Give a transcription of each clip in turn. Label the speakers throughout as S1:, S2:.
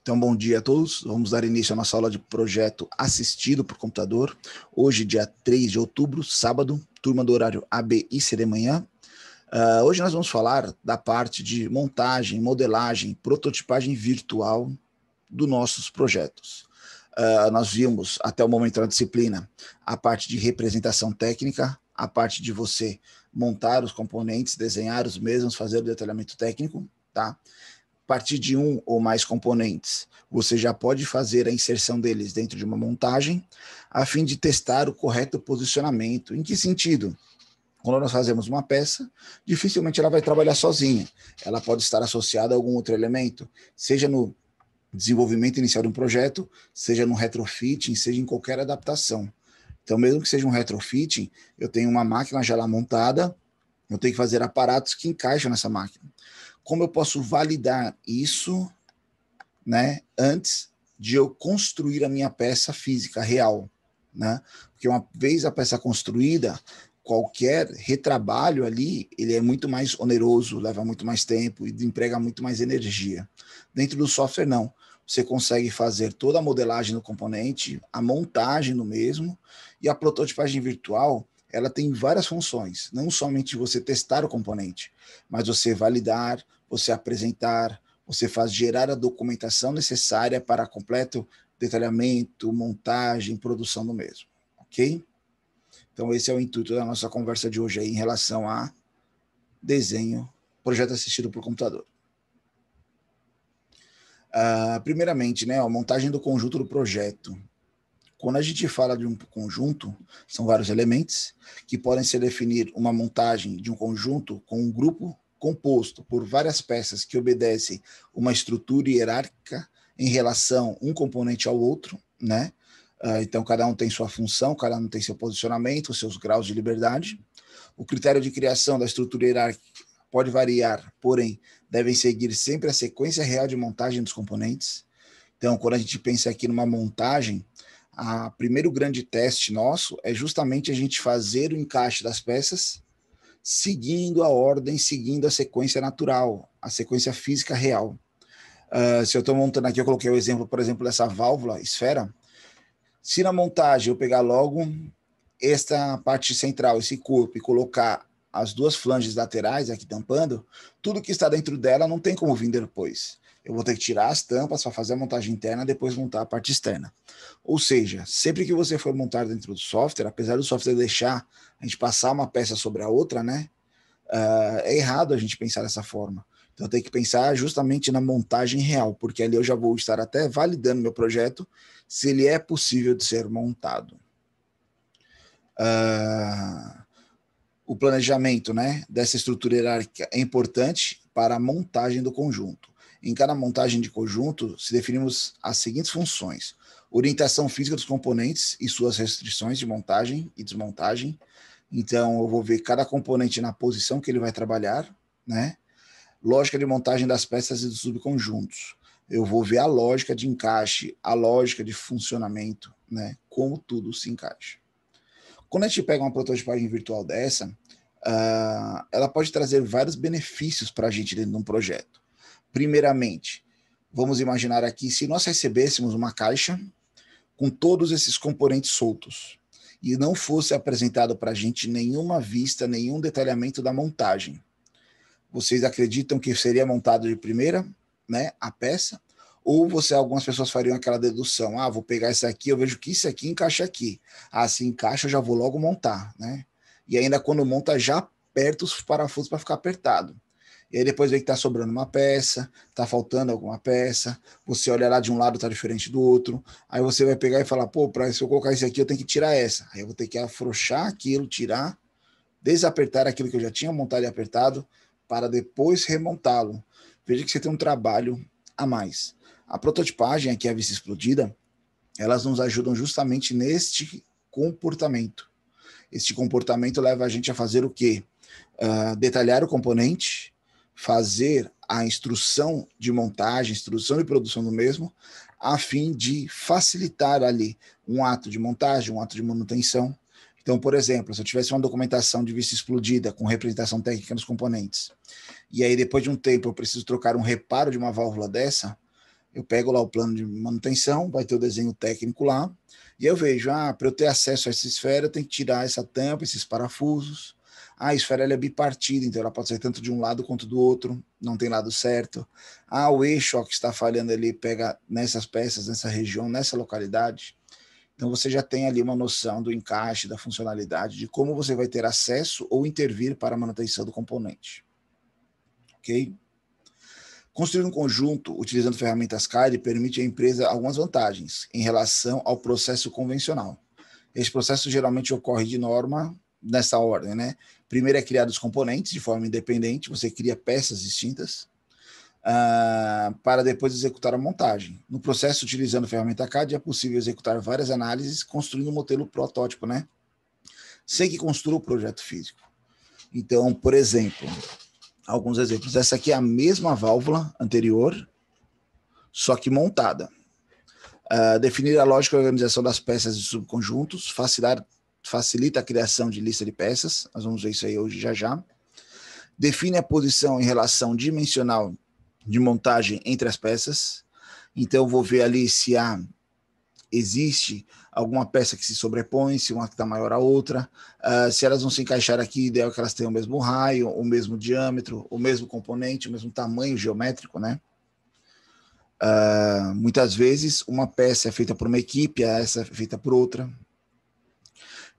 S1: Então, bom dia a todos. Vamos dar início à nossa aula de projeto assistido por computador. Hoje, dia 3 de outubro, sábado, turma do horário A, B e C de manhã. Hoje nós vamos falar da parte de montagem, modelagem, prototipagem virtual dos nossos projetos. Nós vimos, até o momento da disciplina, a parte de representação técnica, a parte de você montar os componentes, desenhar os mesmos, fazer o detalhamento técnico, tá? A partir de um ou mais componentes, você já pode fazer a inserção deles dentro de uma montagem, a fim de testar o correto posicionamento. Em que sentido? Quando nós fazemos uma peça, dificilmente ela vai trabalhar sozinha. Ela pode estar associada a algum outro elemento, seja no desenvolvimento inicial de um projeto, seja no retrofitting, seja em qualquer adaptação. Então, mesmo que seja um retrofitting, eu tenho uma máquina já lá montada, eu tenho que fazer aparatos que encaixam nessa máquina. Como eu posso validar isso, né, antes de eu construir a minha peça física real, né? Porque uma vez a peça construída, qualquer retrabalho ali, ele é muito mais oneroso, leva muito mais tempo e emprega muito mais energia. Dentro do software, não. Você consegue fazer toda a modelagem do componente, a montagem no mesmo, e a prototipagem virtual, ela tem várias funções, não somente você testar o componente, mas você validar, você apresentar, você faz gerar a documentação necessária para completo detalhamento, montagem, produção do mesmo, ok? Então esse é o intuito da nossa conversa de hoje aí em relação a desenho, projeto assistido por computador. Primeiramente, né, a montagem do conjunto do projeto. Quando a gente fala de um conjunto, são vários elementos que podem se definir uma montagem de um conjunto com um grupo composto por várias peças que obedecem uma estrutura hierárquica em relação um componente ao outro, né? Então, cada um tem sua função, cada um tem seu posicionamento, seus graus de liberdade. O critério de criação da estrutura hierárquica pode variar, porém, devem seguir sempre a sequência real de montagem dos componentes. Então, quando a gente pensa aqui numa montagem, o primeiro grande teste nosso é justamente a gente fazer o encaixe das peças seguindo a ordem, seguindo a sequência natural, a sequência física real. Se eu estou montando aqui, eu coloquei o exemplo, por exemplo, dessa válvula esfera. Se na montagem eu pegar logo esta parte central, esse corpo, e colocar as duas flanges laterais aqui tampando, tudo que está dentro dela não tem como vir depois. Eu vou ter que tirar as tampas para fazer a montagem interna, depois montar a parte externa. Ou seja, sempre que você for montar dentro do software, apesar do software deixar a gente passar uma peça sobre a outra, né? É errado a gente pensar dessa forma. Então tem que pensar justamente na montagem real, porque ali eu já vou estar até validando meu projeto, se ele é possível de ser montado. O planejamento, né, dessa estrutura hierárquica é importante para a montagem do conjunto. Em cada montagem de conjunto, se definimos as seguintes funções: orientação física dos componentes e suas restrições de montagem e desmontagem. Então, eu vou ver cada componente na posição que ele vai trabalhar, né? Lógica de montagem das peças e dos subconjuntos. Eu vou ver a lógica de encaixe, a lógica de funcionamento, né? Como tudo se encaixa. Quando a gente pega uma prototipagem virtual dessa, ela pode trazer vários benefícios para a gente dentro de um projeto. Primeiramente, vamos imaginar aqui, se nós recebêssemos uma caixa com todos esses componentes soltos e não fosse apresentado para a gente nenhuma vista, nenhum detalhamento da montagem, vocês acreditam que seria montado de primeira, né, a peça? Ou algumas pessoas fariam aquela dedução: vou pegar isso aqui, eu vejo que isso aqui encaixa aqui. Se encaixa, eu já vou logo montar, né? E ainda quando monta, já aperta os parafusos para ficar apertado. E aí depois vê que está sobrando uma peça, está faltando alguma peça, você olha lá de um lado, está diferente do outro, aí você vai pegar e falar: se eu colocar isso aqui, eu tenho que tirar essa. Aí eu vou ter que afrouxar aquilo, tirar, desapertar aquilo que eu já tinha montado e apertado, para depois remontá-lo. Veja que você tem um trabalho a mais. A prototipagem, aqui a vista explodida, elas nos ajudam justamente neste comportamento. Este comportamento leva a gente a fazer o quê? Detalhar o componente, fazer a instrução de montagem, instrução de produção do mesmo, a fim de facilitar ali um ato de montagem, um ato de manutenção. Então, por exemplo, se eu tivesse uma documentação de vista explodida com representação técnica nos componentes, e aí depois de um tempo eu preciso trocar um reparo de uma válvula dessa, Eu pego lá o plano de manutenção, vai ter o desenho técnico lá, e eu vejo, para eu ter acesso a essa esfera, eu tenho que tirar essa tampa, esses parafusos. A esfera ela é bipartida, então ela pode ser tanto de um lado quanto do outro, não tem lado certo. O eixo que está falhando ali pega nessas peças, nessa região, nessa localidade. Então você já tem ali uma noção do encaixe, da funcionalidade, de como você vai ter acesso ou intervir para a manutenção do componente. Ok? Construir um conjunto utilizando ferramentas CAD permite à empresa algumas vantagens em relação ao processo convencional. Esse processo geralmente ocorre de norma nessa ordem, né? Primeiro é criar os componentes de forma independente, você cria peças distintas para depois executar a montagem. No processo, utilizando a ferramenta CAD, é possível executar várias análises construindo um modelo protótipo, né? Sem que construa o projeto físico. Então, por exemplo, alguns exemplos. Essa aqui é a mesma válvula anterior, só que montada. Definir a lógica e organização das peças de subconjuntos, facilita a criação de lista de peças, nós vamos ver isso aí hoje já. Define a posição em relação dimensional de montagem entre as peças, então eu vou ver ali se existe alguma peça que se sobrepõe, se uma está maior a outra, se elas vão se encaixar aqui, ideal que elas tenham o mesmo raio, o mesmo diâmetro, o mesmo componente, o mesmo tamanho geométrico, né? Muitas vezes uma peça é feita por uma equipe, essa é feita por outra.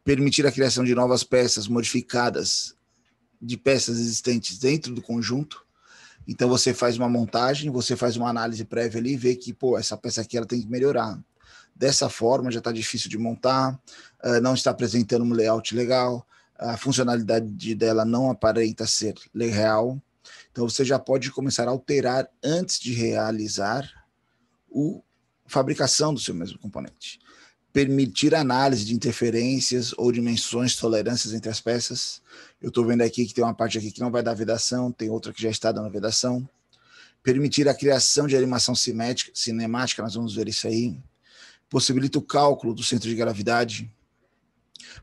S1: Permitir a criação de novas peças modificadas de peças existentes dentro do conjunto. Então você faz uma montagem, você faz uma análise prévia ali e vê que, essa peça aqui ela tem que melhorar. Dessa forma já está difícil de montar, não está apresentando um layout legal, a funcionalidade dela não aparenta ser real. Então você já pode começar a alterar antes de realizar a fabricação do seu mesmo componente. Permitir análise de interferências ou dimensões, tolerâncias entre as peças. Eu estou vendo aqui que tem uma parte aqui que não vai dar vedação, tem outra que já está dando vedação. Permitir a criação de animação cinemática, nós vamos ver isso aí. Possibilita o cálculo do centro de gravidade.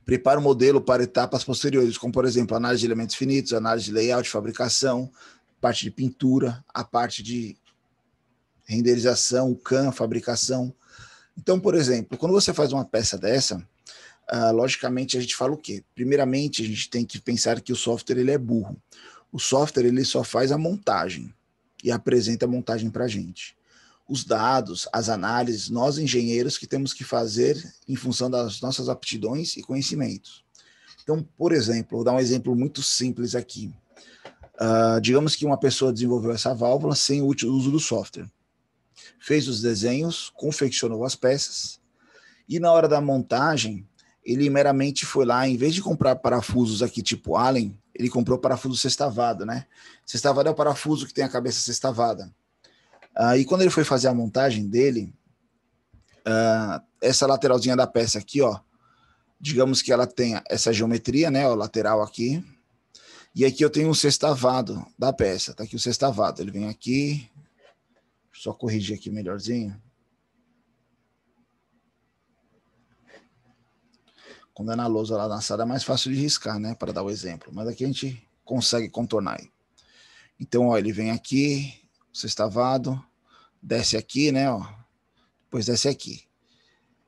S1: Prepara o modelo para etapas posteriores, como, por exemplo, análise de elementos finitos, análise de layout, fabricação, parte de pintura, a parte de renderização, o CAM, fabricação. Então, por exemplo, quando você faz uma peça dessa, logicamente a gente fala o quê? Primeiramente, a gente tem que pensar que o software ele é burro. O software ele só faz a montagem e apresenta a montagem para a gente. Os dados, as análises, nós engenheiros que temos que fazer em função das nossas aptidões e conhecimentos. Então, por exemplo, vou dar um exemplo muito simples aqui. Digamos que uma pessoa desenvolveu essa válvula sem o uso do software. Fez os desenhos, confeccionou as peças, e na hora da montagem, ele meramente foi lá, em vez de comprar parafusos aqui tipo Allen, ele comprou parafuso sextavado, né? Sextavado é o parafuso que tem a cabeça sextavada. E quando ele foi fazer a montagem dele, essa lateralzinha da peça aqui, digamos que ela tenha essa geometria, né? O lateral aqui. E aqui eu tenho um sextavado da peça. Tá aqui o sextavado. Ele vem aqui. Só corrigir aqui melhorzinho. Quando é na lousa lá na sala é mais fácil de riscar, né? Para dar o exemplo. Mas aqui a gente consegue contornar. Então, ele vem aqui, sextavado, desce aqui, né? Depois desce aqui.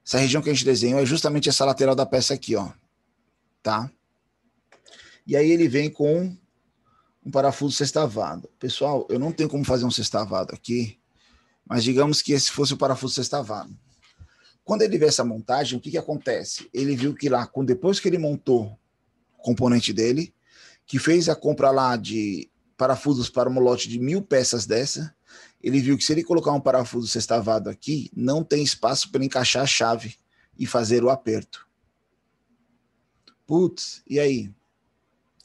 S1: Essa região que a gente desenhou é justamente essa lateral da peça aqui, tá? E aí ele vem com um parafuso sextavado. Pessoal, eu não tenho como fazer um sextavado aqui, mas digamos que esse fosse o parafuso sextavado. Quando ele vê essa montagem, o que acontece? Ele viu que lá, depois que ele montou o componente dele, que fez a compra lá de parafusos para um lote de 1.000 peças dessa, ele viu que se ele colocar um parafuso sextavado aqui, não tem espaço para encaixar a chave e fazer o aperto. Putz, e aí?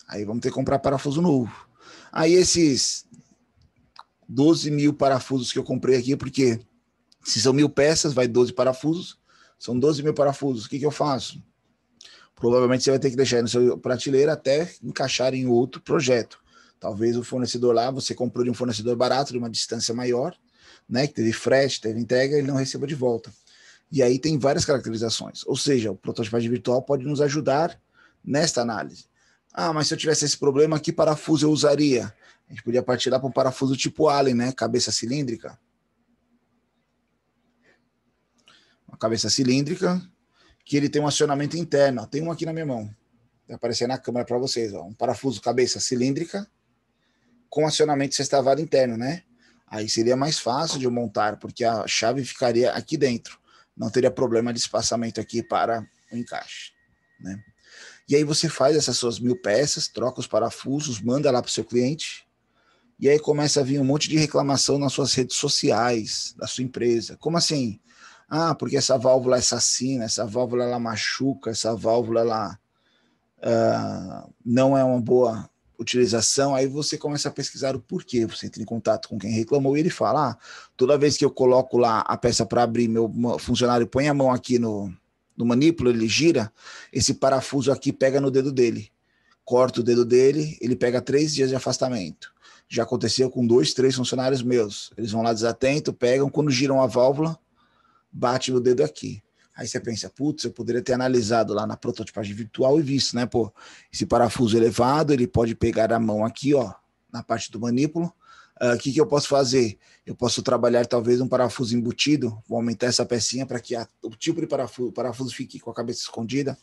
S1: Aí vamos ter que comprar parafuso novo. Aí esses 12.000 parafusos que eu comprei aqui, porque se são 1.000 peças, vai 12 parafusos, são 12.000 parafusos. O que eu faço? Provavelmente você vai ter que deixar aí no seu prateleira até encaixar em outro projeto. Talvez o fornecedor lá, você comprou de um fornecedor barato, de uma distância maior, né, que teve frete, teve entrega, ele não receba de volta. E aí tem várias caracterizações. Ou seja, o prototipagem virtual pode nos ajudar nesta análise. Mas se eu tivesse esse problema, que parafuso eu usaria? A gente podia partir lá para um parafuso tipo Allen, né, cabeça cilíndrica. uma cabeça cilíndrica, que ele tem um acionamento interno. Ó, tem um aqui na minha mão. Vai aparecer na câmera para vocês. Ó, um parafuso cabeça cilíndrica com acionamento sextavado interno, né? Aí seria mais fácil de eu montar, porque a chave ficaria aqui dentro. Não teria problema de espaçamento aqui para o encaixe, né? E aí você faz essas suas 1000 peças, troca os parafusos, manda lá para o seu cliente, e aí começa a vir um monte de reclamação nas suas redes sociais, da sua empresa. Como assim? Ah, porque essa válvula é assassina, essa válvula ela machuca, essa válvula ela não é uma boa utilização. Aí você começa a pesquisar o porquê, você entra em contato com quem reclamou e ele fala, toda vez que eu coloco lá a peça para abrir, meu funcionário põe a mão aqui no manípulo, ele gira, esse parafuso aqui pega no dedo dele, corta o dedo dele, ele pega 3 dias de afastamento. Já aconteceu com 2, 3 funcionários meus, eles vão lá desatento, pegam, quando giram a válvula, bate no dedo aqui. Aí você pensa, putz, eu poderia ter analisado lá na prototipagem virtual e visto, né, pô, esse parafuso elevado, ele pode pegar a mão aqui, ó, na parte do manípulo. O que eu posso fazer? Eu posso trabalhar talvez um parafuso embutido, vou aumentar essa pecinha para que o tipo de parafuso fique com a cabeça escondida.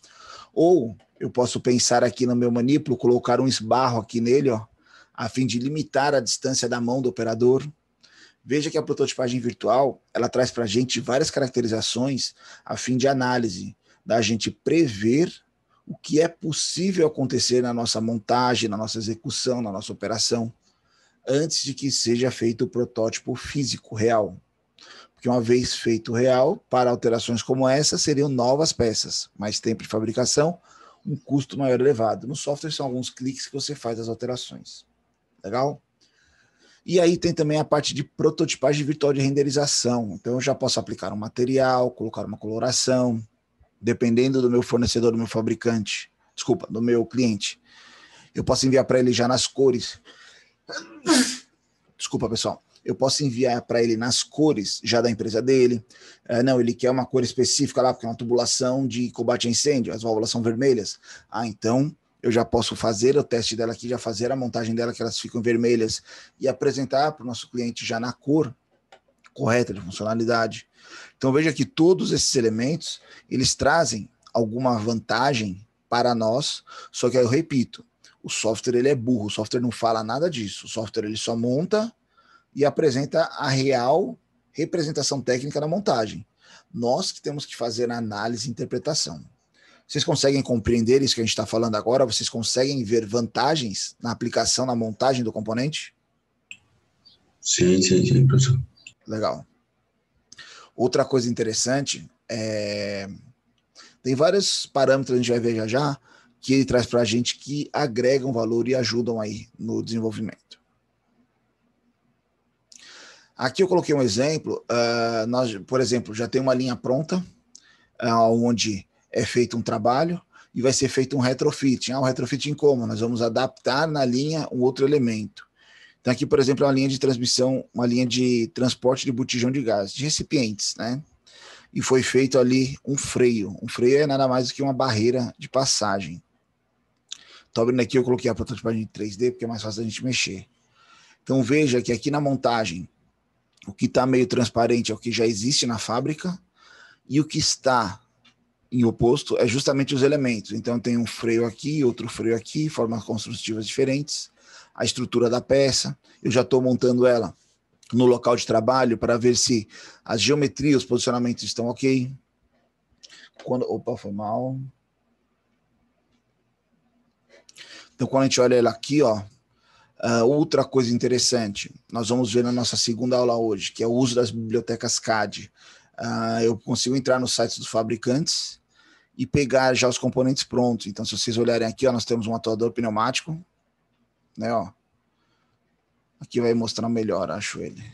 S1: Ou eu posso pensar aqui no meu manípulo, colocar um esbarro aqui nele, ó, a fim de limitar a distância da mão do operador. Veja que a prototipagem virtual, ela traz para a gente várias caracterizações a fim de análise, da gente prever o que é possível acontecer na nossa montagem, na nossa execução, na nossa operação, antes de que seja feito o protótipo físico real. Porque uma vez feito real, para alterações como essa, seriam novas peças, mais tempo de fabricação, um custo maior elevado. No software são alguns cliques que você faz as alterações. Legal? E aí tem também a parte de prototipagem virtual de renderização. Então eu já posso aplicar um material, colocar uma coloração, dependendo do meu fornecedor, do meu fabricante, desculpa, do meu cliente. Eu posso enviar para ele já nas cores. Desculpa, pessoal. Eu posso enviar para ele nas cores já da empresa dele. Não, ele quer uma cor específica lá, porque é uma tubulação de combate a incêndio, as válvulas são vermelhas. Então eu já posso fazer o teste dela aqui, já fazer a montagem dela, que elas ficam vermelhas, e apresentar para o nosso cliente já na cor correta de funcionalidade. Então veja que todos esses elementos, eles trazem alguma vantagem para nós, só que aí eu repito, o software ele é burro, o software não fala nada disso, o software ele só monta e apresenta a real representação técnica da montagem. Nós que temos que fazer a análise e interpretação. Vocês conseguem compreender isso que a gente está falando agora? Vocês conseguem ver vantagens na aplicação, na montagem do componente?
S2: Sim, professor.
S1: Legal. Outra coisa interessante tem vários parâmetros, a gente vai ver já, que ele traz para a gente que agregam valor e ajudam aí no desenvolvimento. Aqui eu coloquei um exemplo, nós, por exemplo, já tem uma linha pronta, onde é feito um trabalho e vai ser feito um retrofit. O retrofit em como? Nós vamos adaptar na linha um outro elemento. Então aqui, por exemplo, é uma linha de transmissão, uma linha de transporte de botijão de gás, de recipientes, né? E foi feito ali um freio. Um freio é nada mais do que uma barreira de passagem. Estou abrindo aqui, eu coloquei a prototipagem em 3D, porque é mais fácil a gente mexer. Então veja que aqui na montagem, o que está meio transparente é o que já existe na fábrica, e o que está em oposto é justamente os elementos. Então tem um freio aqui, outro freio aqui, formas construtivas diferentes, a estrutura da peça. Eu já estou montando ela no local de trabalho para ver se as geometrias, os posicionamentos estão ok. Opa, foi mal. Então quando a gente olha ela aqui, ó, outra coisa interessante, nós vamos ver na nossa segunda aula hoje, que é o uso das bibliotecas CAD. Eu consigo entrar nos sites dos fabricantes e pegar já os componentes prontos. Então, se vocês olharem aqui, ó, nós temos um atuador pneumático, né, ó. Aqui vai mostrar melhor, acho ele.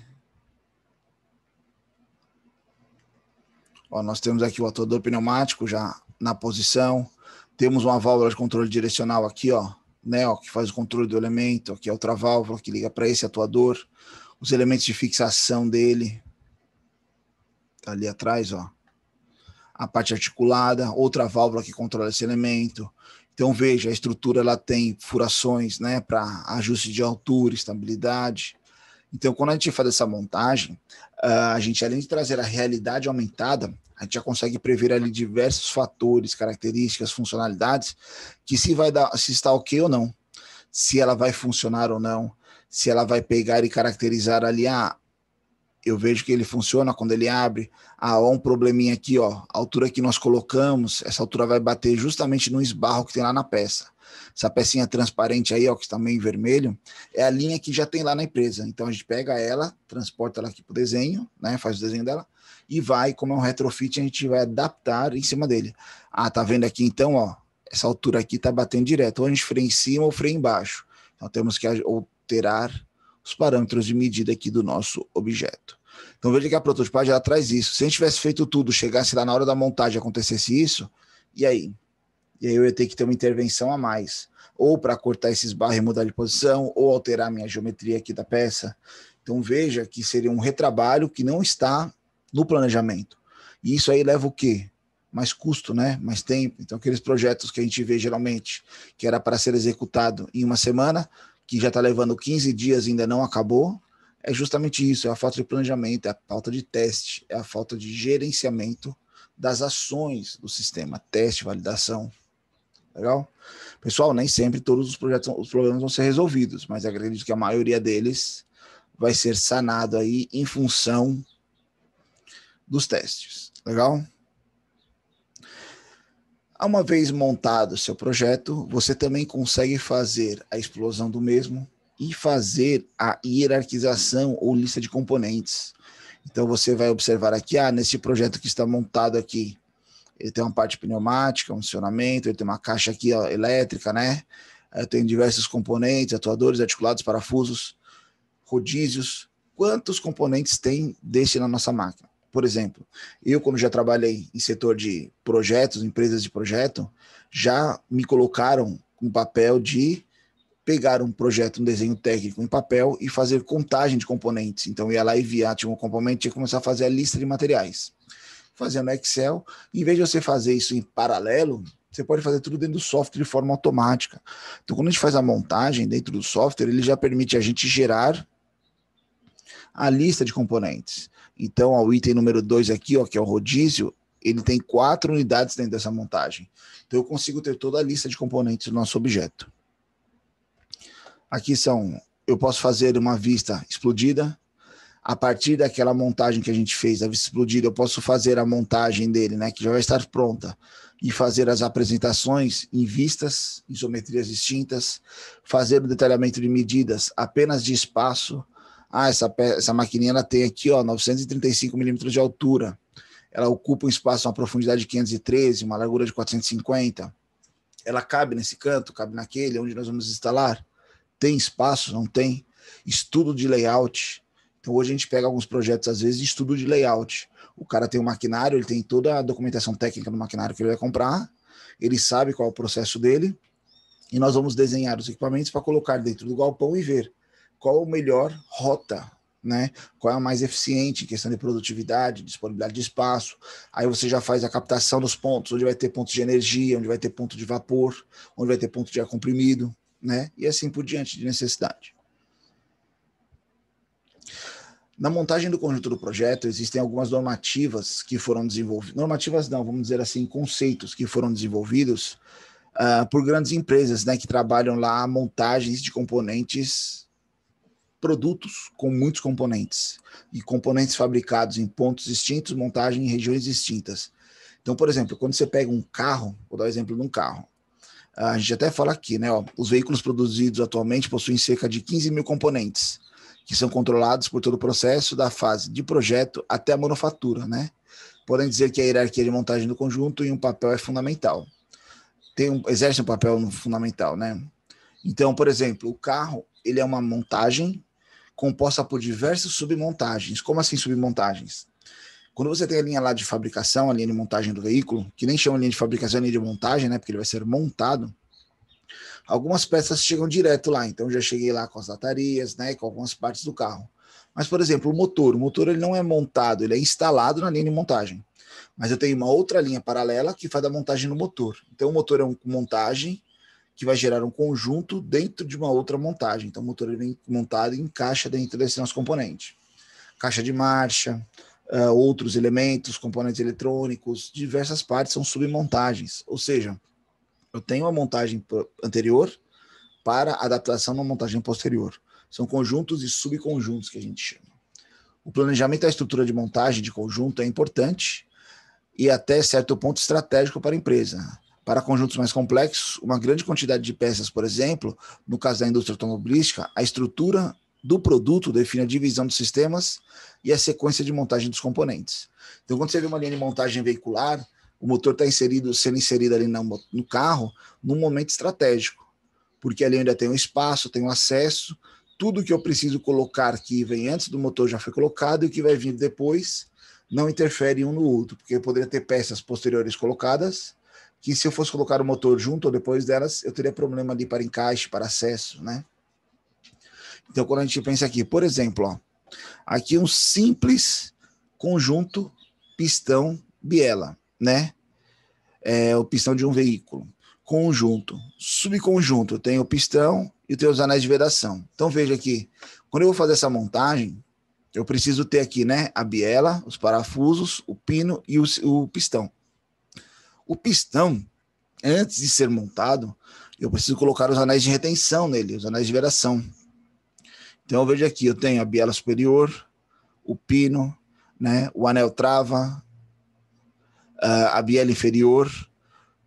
S1: Ó, nós temos aqui o atuador pneumático já na posição. Temos uma válvula de controle direcional aqui, ó, né, ó, que faz o controle do elemento. Aqui é outra válvula que liga para esse atuador. Os elementos de fixação dele. Tá ali atrás, ó. A parte articulada, outra válvula que controla esse elemento. Então veja, a estrutura ela tem furações, né, para ajuste de altura, estabilidade. Então, quando a gente faz essa montagem, a gente, além de trazer a realidade aumentada, a gente já consegue prever ali diversos fatores, características, funcionalidades, que se está ok ou não, se ela vai funcionar ou não, se ela vai pegar e caracterizar ali, eu vejo que ele funciona quando ele abre, ó, um probleminha aqui, ó, a altura que nós colocamos, essa altura vai bater justamente no esbarro que tem lá na peça. Essa pecinha transparente aí, ó, que está meio em vermelho, é a linha que já tem lá na empresa. Então a gente pega ela, transporta ela aqui para o desenho, né, faz o desenho dela, e vai, como é um retrofit, a gente vai adaptar em cima dele. Tá vendo aqui então, ó, essa altura aqui está batendo direto, ou a gente freia em cima ou freia embaixo. Então temos que alterar os parâmetros de medida aqui do nosso objeto. Então veja que a prototipagem ela traz isso. Se a gente tivesse feito tudo, chegasse lá na hora da montagem e acontecesse isso, e aí? E aí eu ia ter que ter uma intervenção a mais, ou para cortar esses barros e mudar de posição, ou alterar a minha geometria aqui da peça. Então veja que seria um retrabalho que não está no planejamento. E isso aí leva o quê? Mais custo, né? Mais tempo. Então aqueles projetos que a gente vê geralmente, que era para ser executado em uma semana, que já está levando 15 dias e ainda não acabou, é justamente isso, é a falta de planejamento, é a falta de teste, é a falta de gerenciamento das ações do sistema, teste, validação. Legal? Pessoal, nem sempre todos os problemas vão ser resolvidos, mas acredito que a maioria deles vai ser sanado aí em função dos testes. Legal? Uma vez montado o seu projeto, você também consegue fazer a explosão do mesmo e fazer a hierarquização ou lista de componentes. Então você vai observar aqui, nesse projeto que está montado aqui, ele tem uma parte pneumática, um funcionamento, ele tem uma caixa aqui elétrica, né? Tem diversos componentes, atuadores, articulados, parafusos, rodízios. Quantos componentes tem desse na nossa máquina? Por exemplo, eu, como já trabalhei em setor de projetos, empresas de projeto, já me colocaram com papel de pegar um projeto, um desenho técnico em papel e fazer contagem de componentes. Então, ia lá e via, tinha um componente, tinha que começar a fazer a lista de materiais. Fazendo Excel, em vez de você fazer isso em paralelo, você pode fazer tudo dentro do software de forma automática. Então, quando a gente faz a montagem dentro do software, ele já permite a gente gerar a lista de componentes. Então, ó, o item número 2 aqui, ó, que é o rodízio, ele tem 4 unidades dentro dessa montagem. Então, eu consigo ter toda a lista de componentes do nosso objeto. Aqui eu posso fazer uma vista explodida. A partir daquela montagem que a gente fez, a vista explodida, eu posso fazer a montagem dele, né, que já vai estar pronta, e fazer as apresentações em vistas, isometrias distintas, fazer o detalhamento de medidas apenas de espaço. Essa maquininha ela tem aqui, ó, 935 milímetros de altura. Ela ocupa um espaço, uma profundidade de 513, uma largura de 450. Ela cabe nesse canto, cabe naquele, onde nós vamos instalar? Tem espaço? Não tem? Estudo de layout. Então hoje a gente pega alguns projetos, às vezes, de estudo de layout. O cara tem um maquinário, ele tem toda a documentação técnica do maquinário que ele vai comprar, ele sabe qual é o processo dele, e nós vamos desenhar os equipamentos para colocar dentro do galpão e ver qual a melhor rota, né? Qual é a mais eficiente em questão de produtividade, disponibilidade de espaço. Aí você já faz a captação dos pontos, onde vai ter pontos de energia, onde vai ter ponto de vapor, onde vai ter ponto de ar comprimido, né? E assim por diante, de necessidade. Na montagem do conjunto do projeto, existem algumas normativas que foram desenvolvidas. Normativas não, vamos dizer assim, conceitos que foram desenvolvidos por grandes empresas, né, que trabalham lá montagens de componentes, produtos com muitos componentes, e componentes fabricados em pontos distintos, montagem em regiões distintas. Então, por exemplo, quando você pega um carro, vou dar o exemplo de um carro, a gente até fala aqui, né, ó, os veículos produzidos atualmente possuem cerca de 15 mil componentes, que são controlados por todo o processo da fase de projeto até a manufatura, né? Podem dizer que a hierarquia de montagem do conjunto em um papel é fundamental. Exerce um papel fundamental, né? Então, por exemplo, o carro, ele é uma montagem composta por diversas submontagens. Como assim submontagens? Quando você tem a linha lá de fabricação, a linha de montagem do veículo, que nem chama linha de fabricação, é linha de montagem, né? Porque ele vai ser montado. Algumas peças chegam direto lá, então já cheguei lá com as latarias, né, com algumas partes do carro. Mas, por exemplo, o motor ele não é montado, ele é instalado na linha de montagem. Mas eu tenho uma outra linha paralela que faz a montagem no motor. Então, o motor é uma montagem que vai gerar um conjunto dentro de uma outra montagem. Então, o motor ele vem montado e encaixa dentro desse nosso componente. Caixa de marcha, outros elementos, componentes eletrônicos, diversas partes são submontagens. Ou seja, eu tenho uma montagem anterior para adaptação na montagem posterior. São conjuntos e subconjuntos que a gente chama. O planejamento da estrutura de montagem de conjunto é importante e até certo ponto estratégico para a empresa. Para conjuntos mais complexos, uma grande quantidade de peças, por exemplo, no caso da indústria automobilística, a estrutura do produto define a divisão dos sistemas e a sequência de montagem dos componentes. Então, quando você vê uma linha de montagem veicular, o motor está sendo inserido ali no carro num momento estratégico, porque ali ainda tem um espaço, tem um acesso, tudo que eu preciso colocar que vem antes do motor já foi colocado e o que vai vir depois não interfere um no outro, porque eu poderia ter peças posteriores colocadas que se eu fosse colocar o motor junto ou depois delas, eu teria problema ali para encaixe, para acesso, né? Então, quando a gente pensa aqui, por exemplo, ó, aqui um simples conjunto pistão-biela, né? É o pistão de um veículo. Conjunto, subconjunto, tem o pistão e tem os anéis de vedação. Então, veja aqui, quando eu vou fazer essa montagem, eu preciso ter aqui, né, a biela, os parafusos, o pino e o pistão. O pistão, antes de ser montado, eu preciso colocar os anéis de retenção nele, os anéis de vedação. Então, eu vejo aqui, eu tenho a biela superior, o pino, né, o anel trava, a biela inferior,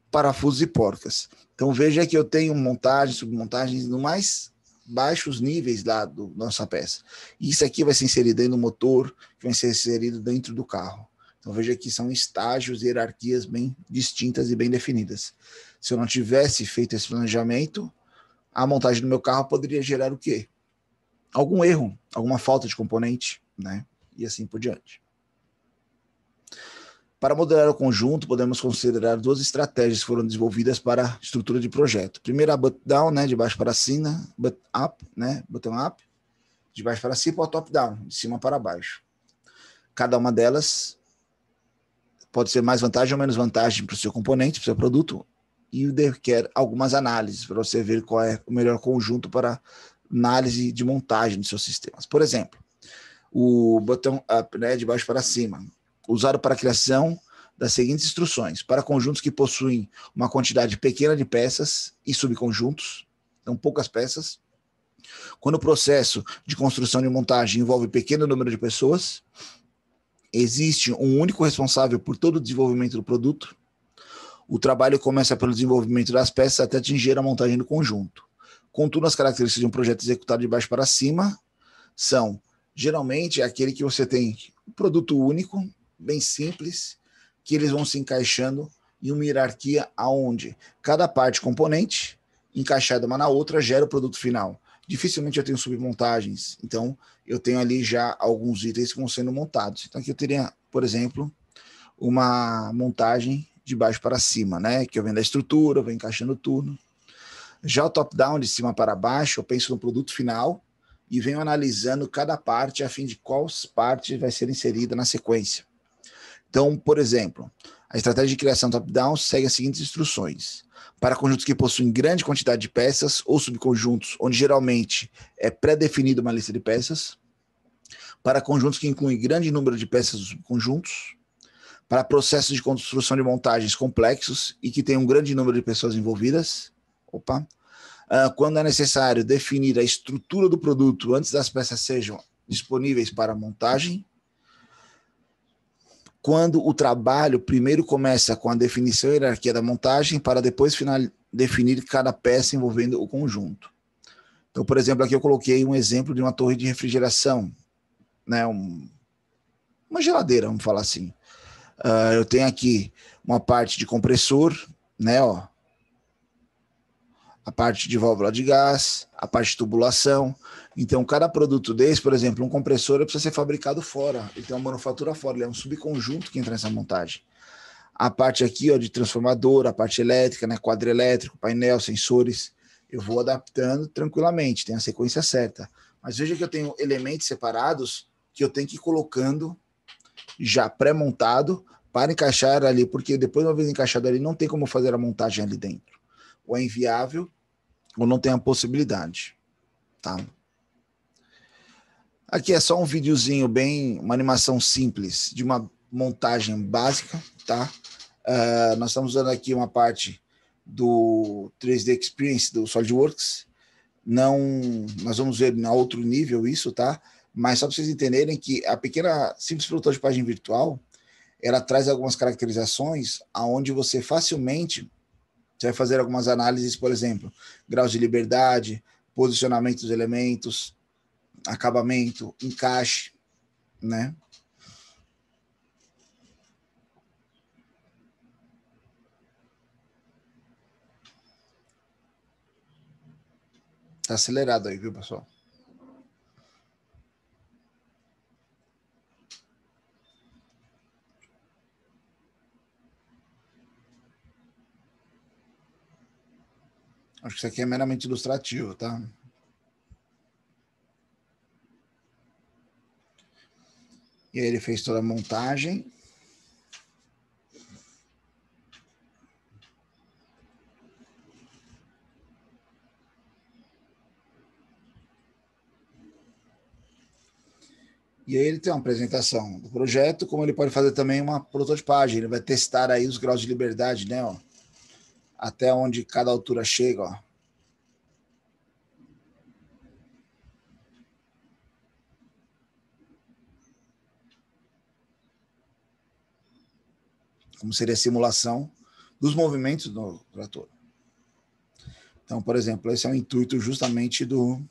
S1: parafusos e porcas. Então, veja que eu tenho montagens, submontagens no mais baixos níveis lá da nossa peça. E isso aqui vai ser inserido dentro do motor, vai ser inserido dentro do carro. Então, veja que são estágios e hierarquias bem distintas e bem definidas. Se eu não tivesse feito esse planejamento, a montagem do meu carro poderia gerar o quê? Algum erro, alguma falta de componente, né? E assim por diante. Para modelar o conjunto, podemos considerar duas estratégias que foram desenvolvidas para a estrutura de projeto. Primeiro, a bottom-down, né, de baixo para cima, bottom-up, né, bottom-up, de baixo para cima, ou top-down, de cima para baixo. Cada uma delas pode ser mais vantagem ou menos vantagem para o seu componente, para o seu produto, e requer algumas análises para você ver qual é o melhor conjunto para análise de montagem dos seus sistemas. Por exemplo, o bottom-up, né, de baixo para cima, usado para a criação das seguintes instruções: para conjuntos que possuem uma quantidade pequena de peças e subconjuntos, então poucas peças. Quando o processo de construção e montagem envolve pequeno número de pessoas, existe um único responsável por todo o desenvolvimento do produto. O trabalho começa pelo desenvolvimento das peças até atingir a montagem do conjunto. Contudo, as características de um projeto executado de baixo para cima são, geralmente, aquele que você tem um produto único, bem simples, que eles vão se encaixando em uma hierarquia aonde cada parte componente, encaixada uma na outra, gera o produto final. Dificilmente eu tenho submontagens, então eu tenho ali já alguns itens que vão sendo montados. Então aqui eu teria, por exemplo, uma montagem de baixo para cima, né? Que eu venho da estrutura, vou encaixando tudo. Já o top-down, de cima para baixo, eu penso no produto final e venho analisando cada parte a fim de qual parte vai ser inserida na sequência. Então, por exemplo, a estratégia de criação top-down segue as seguintes instruções: para conjuntos que possuem grande quantidade de peças ou subconjuntos, onde geralmente é pré-definida uma lista de peças; para conjuntos que incluem grande número de peças ou subconjuntos; para processos de construção de montagens complexos e que tenham um grande número de pessoas envolvidas. Quando é necessário definir a estrutura do produto antes das peças sejam disponíveis para montagem. Quando o trabalho primeiro começa com a definição e hierarquia da montagem, para depois definir cada peça envolvendo o conjunto. Então, por exemplo, aqui eu coloquei um exemplo de uma torre de refrigeração, né, uma geladeira, vamos falar assim. Eu tenho aqui uma parte de compressor, né, ó, a parte de válvula de gás, a parte de tubulação. Então, cada produto desse, por exemplo, um compressor precisa ser fabricado fora, ele tem uma manufatura fora, ele é um subconjunto que entra nessa montagem. A parte aqui, ó, de transformador, a parte elétrica, né, quadro elétrico, painel, sensores, eu vou adaptando tranquilamente, tem a sequência certa. Mas veja que eu tenho elementos separados que eu tenho que ir colocando já pré-montado para encaixar ali, porque depois, uma vez encaixado ali, não tem como fazer a montagem ali dentro. Ou é inviável, ou não tem a possibilidade, tá? Aqui é só um videozinho bem, uma animação simples de uma montagem básica, tá? Nós estamos usando aqui uma parte do 3D Experience do SolidWorks. Não, nós vamos ver em outro nível isso, tá? Mas só para vocês entenderem que a pequena simples prototipagem virtual, ela traz algumas caracterizações aonde você facilmente vai fazer algumas análises, por exemplo, graus de liberdade, posicionamento dos elementos, acabamento, encaixe, né? Tá acelerado aí, viu, pessoal? Acho que isso aqui é meramente ilustrativo, tá? E aí ele fez toda a montagem. E aí ele tem uma apresentação do projeto, como ele pode fazer também uma prototipagem. Ele vai testar aí os graus de liberdade, né? Ó, até onde cada altura chega, ó. Como seria a simulação dos movimentos do trator. Então, por exemplo, esse é o intuito justamente do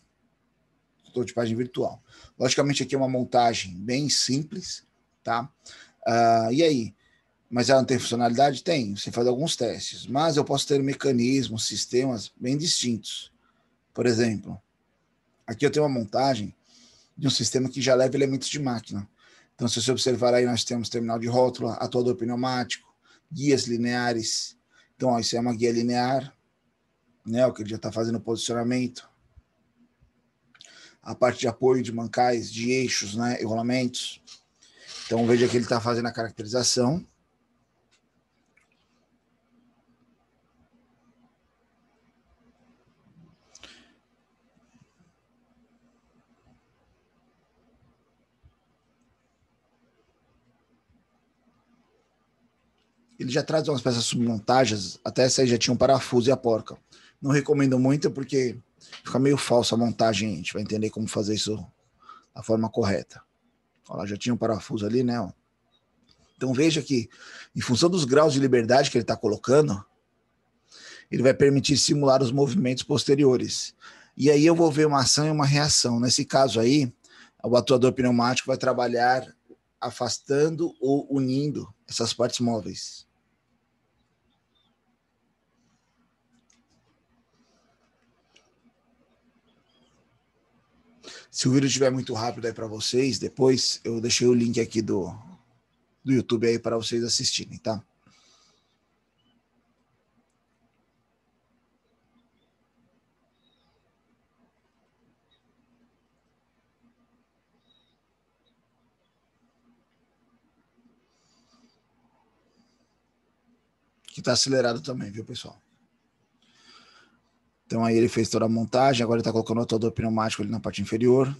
S1: prototipagem virtual. Logicamente, aqui é uma montagem bem simples, tá? E aí? Mas ela não tem funcionalidade? Tem. Você faz alguns testes. Mas eu posso ter mecanismos, sistemas bem distintos. Por exemplo, aqui eu tenho uma montagem de um sistema que já leva elementos de máquina. Então, se você observar aí, nós temos terminal de rótula, atuador pneumático, guias lineares. Então, ó, isso é uma guia linear, né? O que ele já está fazendo o posicionamento. A parte de apoio de mancais, de eixos, né? E rolamentos. Então, veja que ele está fazendo a caracterização. Ele já traz umas peças submontagens, até essa aí já tinha um parafuso e a porca. Não recomendo muito porque fica meio falsa a montagem, a gente vai entender como fazer isso da forma correta. Ó, já tinha um parafuso ali, né? Ó. Então veja que, em função dos graus de liberdade que ele está colocando, ele vai permitir simular os movimentos posteriores. E aí eu vou ver uma ação e uma reação. Nesse caso aí, o atuador pneumático vai trabalhar afastando ou unindo essas partes móveis. Se o vídeo estiver muito rápido aí para vocês, depois eu deixei o link aqui do YouTube aí para vocês assistirem, tá? Que tá acelerado também, viu, pessoal? Então aí ele fez toda a montagem, agora ele tá colocando o atuador pneumático ali na parte inferior.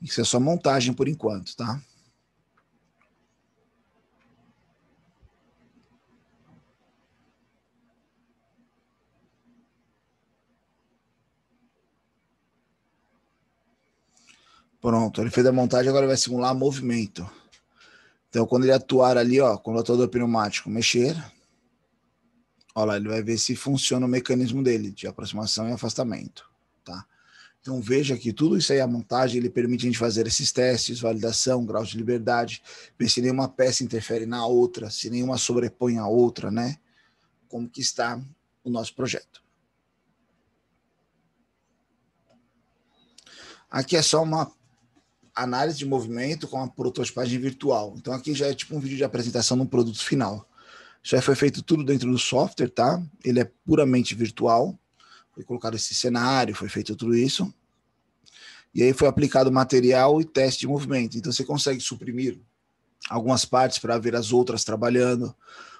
S1: Isso é só montagem por enquanto, tá? Pronto, ele fez a montagem, agora vai simular movimento. Então, quando ele atuar ali, ó, com o atuador pneumático mexer, ó lá, ele vai ver se funciona o mecanismo dele de aproximação e afastamento, tá? Então veja que tudo isso aí, a montagem, ele permite a gente fazer esses testes, validação, graus de liberdade, ver se nenhuma peça interfere na outra, se nenhuma sobrepõe a outra, né? Como que está o nosso projeto. Aqui é só uma análise de movimento com a prototipagem virtual. Então aqui já é tipo um vídeo de apresentação de um produto final. Isso aí foi feito tudo dentro do software, tá? Ele é puramente virtual. Foi colocado esse cenário, foi feito tudo isso. E aí foi aplicado material e teste de movimento. Então você consegue suprimir algumas partes para ver as outras trabalhando.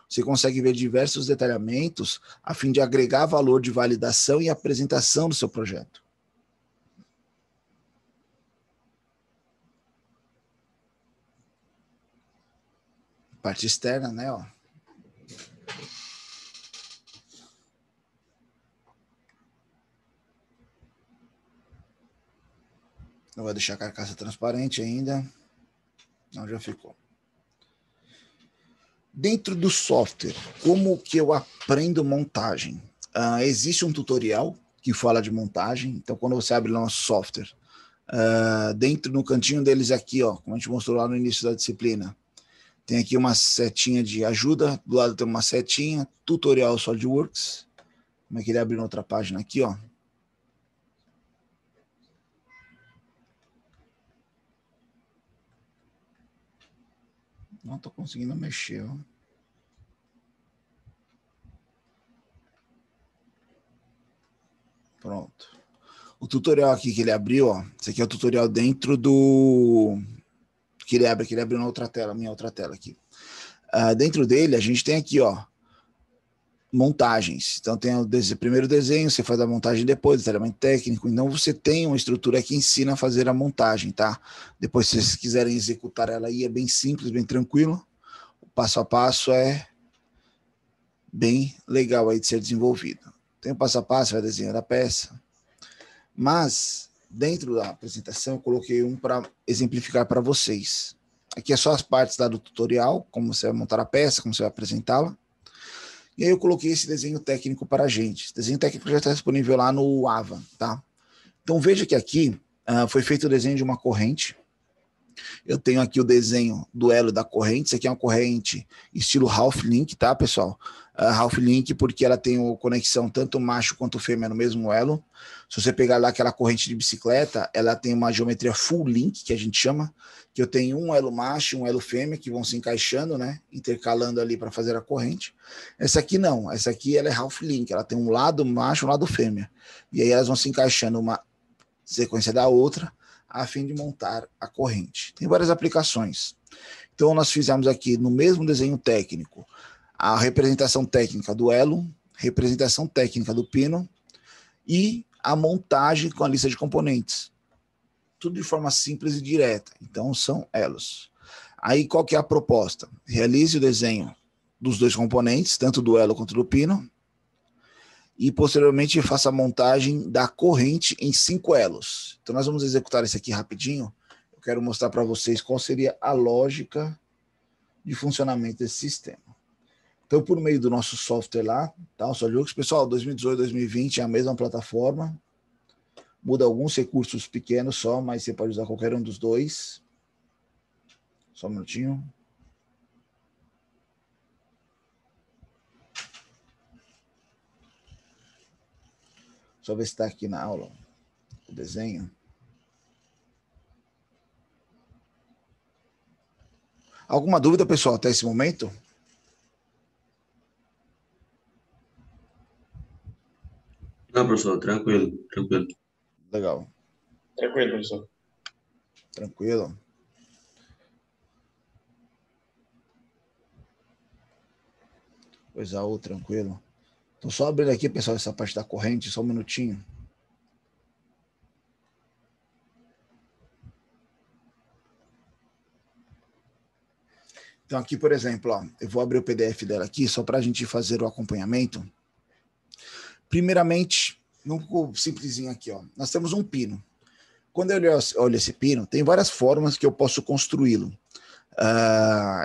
S1: Você consegue ver diversos detalhamentos a fim de agregar valor de validação e apresentação do seu projeto. Parte externa, né? Ó. Não vai deixar a carcaça transparente ainda. Não, já ficou. Dentro do software, como que eu aprendo montagem? Existe um tutorial que fala de montagem. Então, quando você abre o nosso software, dentro no cantinho deles aqui, ó, como a gente mostrou lá no início da disciplina, tem aqui uma setinha de ajuda. Do lado tem uma setinha, tutorial SolidWorks. Como é que ele abre na outra página aqui, ó? Não estou conseguindo mexer, ó. Pronto. O tutorial aqui que ele abriu, ó. Esse aqui é o tutorial dentro do... Que ele abre na outra tela, minha outra tela aqui. Dentro dele, a gente tem aqui, ó, montagens. Então tem o primeiro desenho, você faz a montagem depois, detalhamento técnico. Então você tem uma estrutura que ensina a fazer a montagem, tá? Depois, se vocês quiserem executar ela aí, é bem simples, bem tranquilo. O passo a passo é bem legal aí de ser desenvolvido. Tem o passo a passo, vai desenhando a peça. Mas, dentro da apresentação, eu coloquei um para exemplificar para vocês. Aqui é só as partes lá do tutorial, como você vai montar a peça, como você vai apresentá-la. E aí eu coloquei esse desenho técnico para a gente. Esse desenho técnico já está disponível lá no AVA, tá? Então veja que aqui foi feito o desenho de uma corrente. Eu tenho aqui o desenho do elo da corrente. Isso aqui é uma corrente estilo Half Link, tá, pessoal? Half Link porque ela tem conexão tanto macho quanto fêmea no mesmo elo. Se você pegar lá aquela corrente de bicicleta, ela tem uma geometria Full Link, que a gente chama, que eu tenho um elo macho e um elo fêmea que vão se encaixando, né, intercalando ali para fazer a corrente. Essa aqui não, essa aqui ela é Half Link, ela tem um lado macho e um lado fêmea. E aí elas vão se encaixando uma sequência da outra, a fim de montar a corrente. Tem várias aplicações. Então nós fizemos aqui no mesmo desenho técnico a representação técnica do elo, representação técnica do pino e a montagem com a lista de componentes. Tudo de forma simples e direta. Então são elos. Aí qual que é a proposta? Realize o desenho dos dois componentes, tanto do elo quanto do pino, e posteriormente faça a montagem da corrente em 5 elos. Então nós vamos executar isso aqui rapidinho. Eu quero mostrar para vocês qual seria a lógica de funcionamento desse sistema. Então, por meio do nosso software lá, tá, o SolidWorks, pessoal, 2018, 2020 é a mesma plataforma, muda alguns recursos pequenos só, mas você pode usar qualquer um dos dois. Só um minutinho. Só ver se está aqui na aula o desenho. Alguma dúvida, pessoal, até esse momento?
S2: Não, professor, tranquilo, tranquilo.
S1: Legal.
S3: Tranquilo, professor.
S1: Tranquilo. Coisa outra, tranquilo. Então, só abrindo aqui, pessoal, essa parte da corrente, só um minutinho. Então, aqui, por exemplo, ó, eu vou abrir o PDF dela aqui, só para a gente fazer o acompanhamento. Primeiramente, vamos simplesinho aqui, ó. Nós temos um pino. Quando eu olho esse pino, tem várias formas que eu posso construí-lo.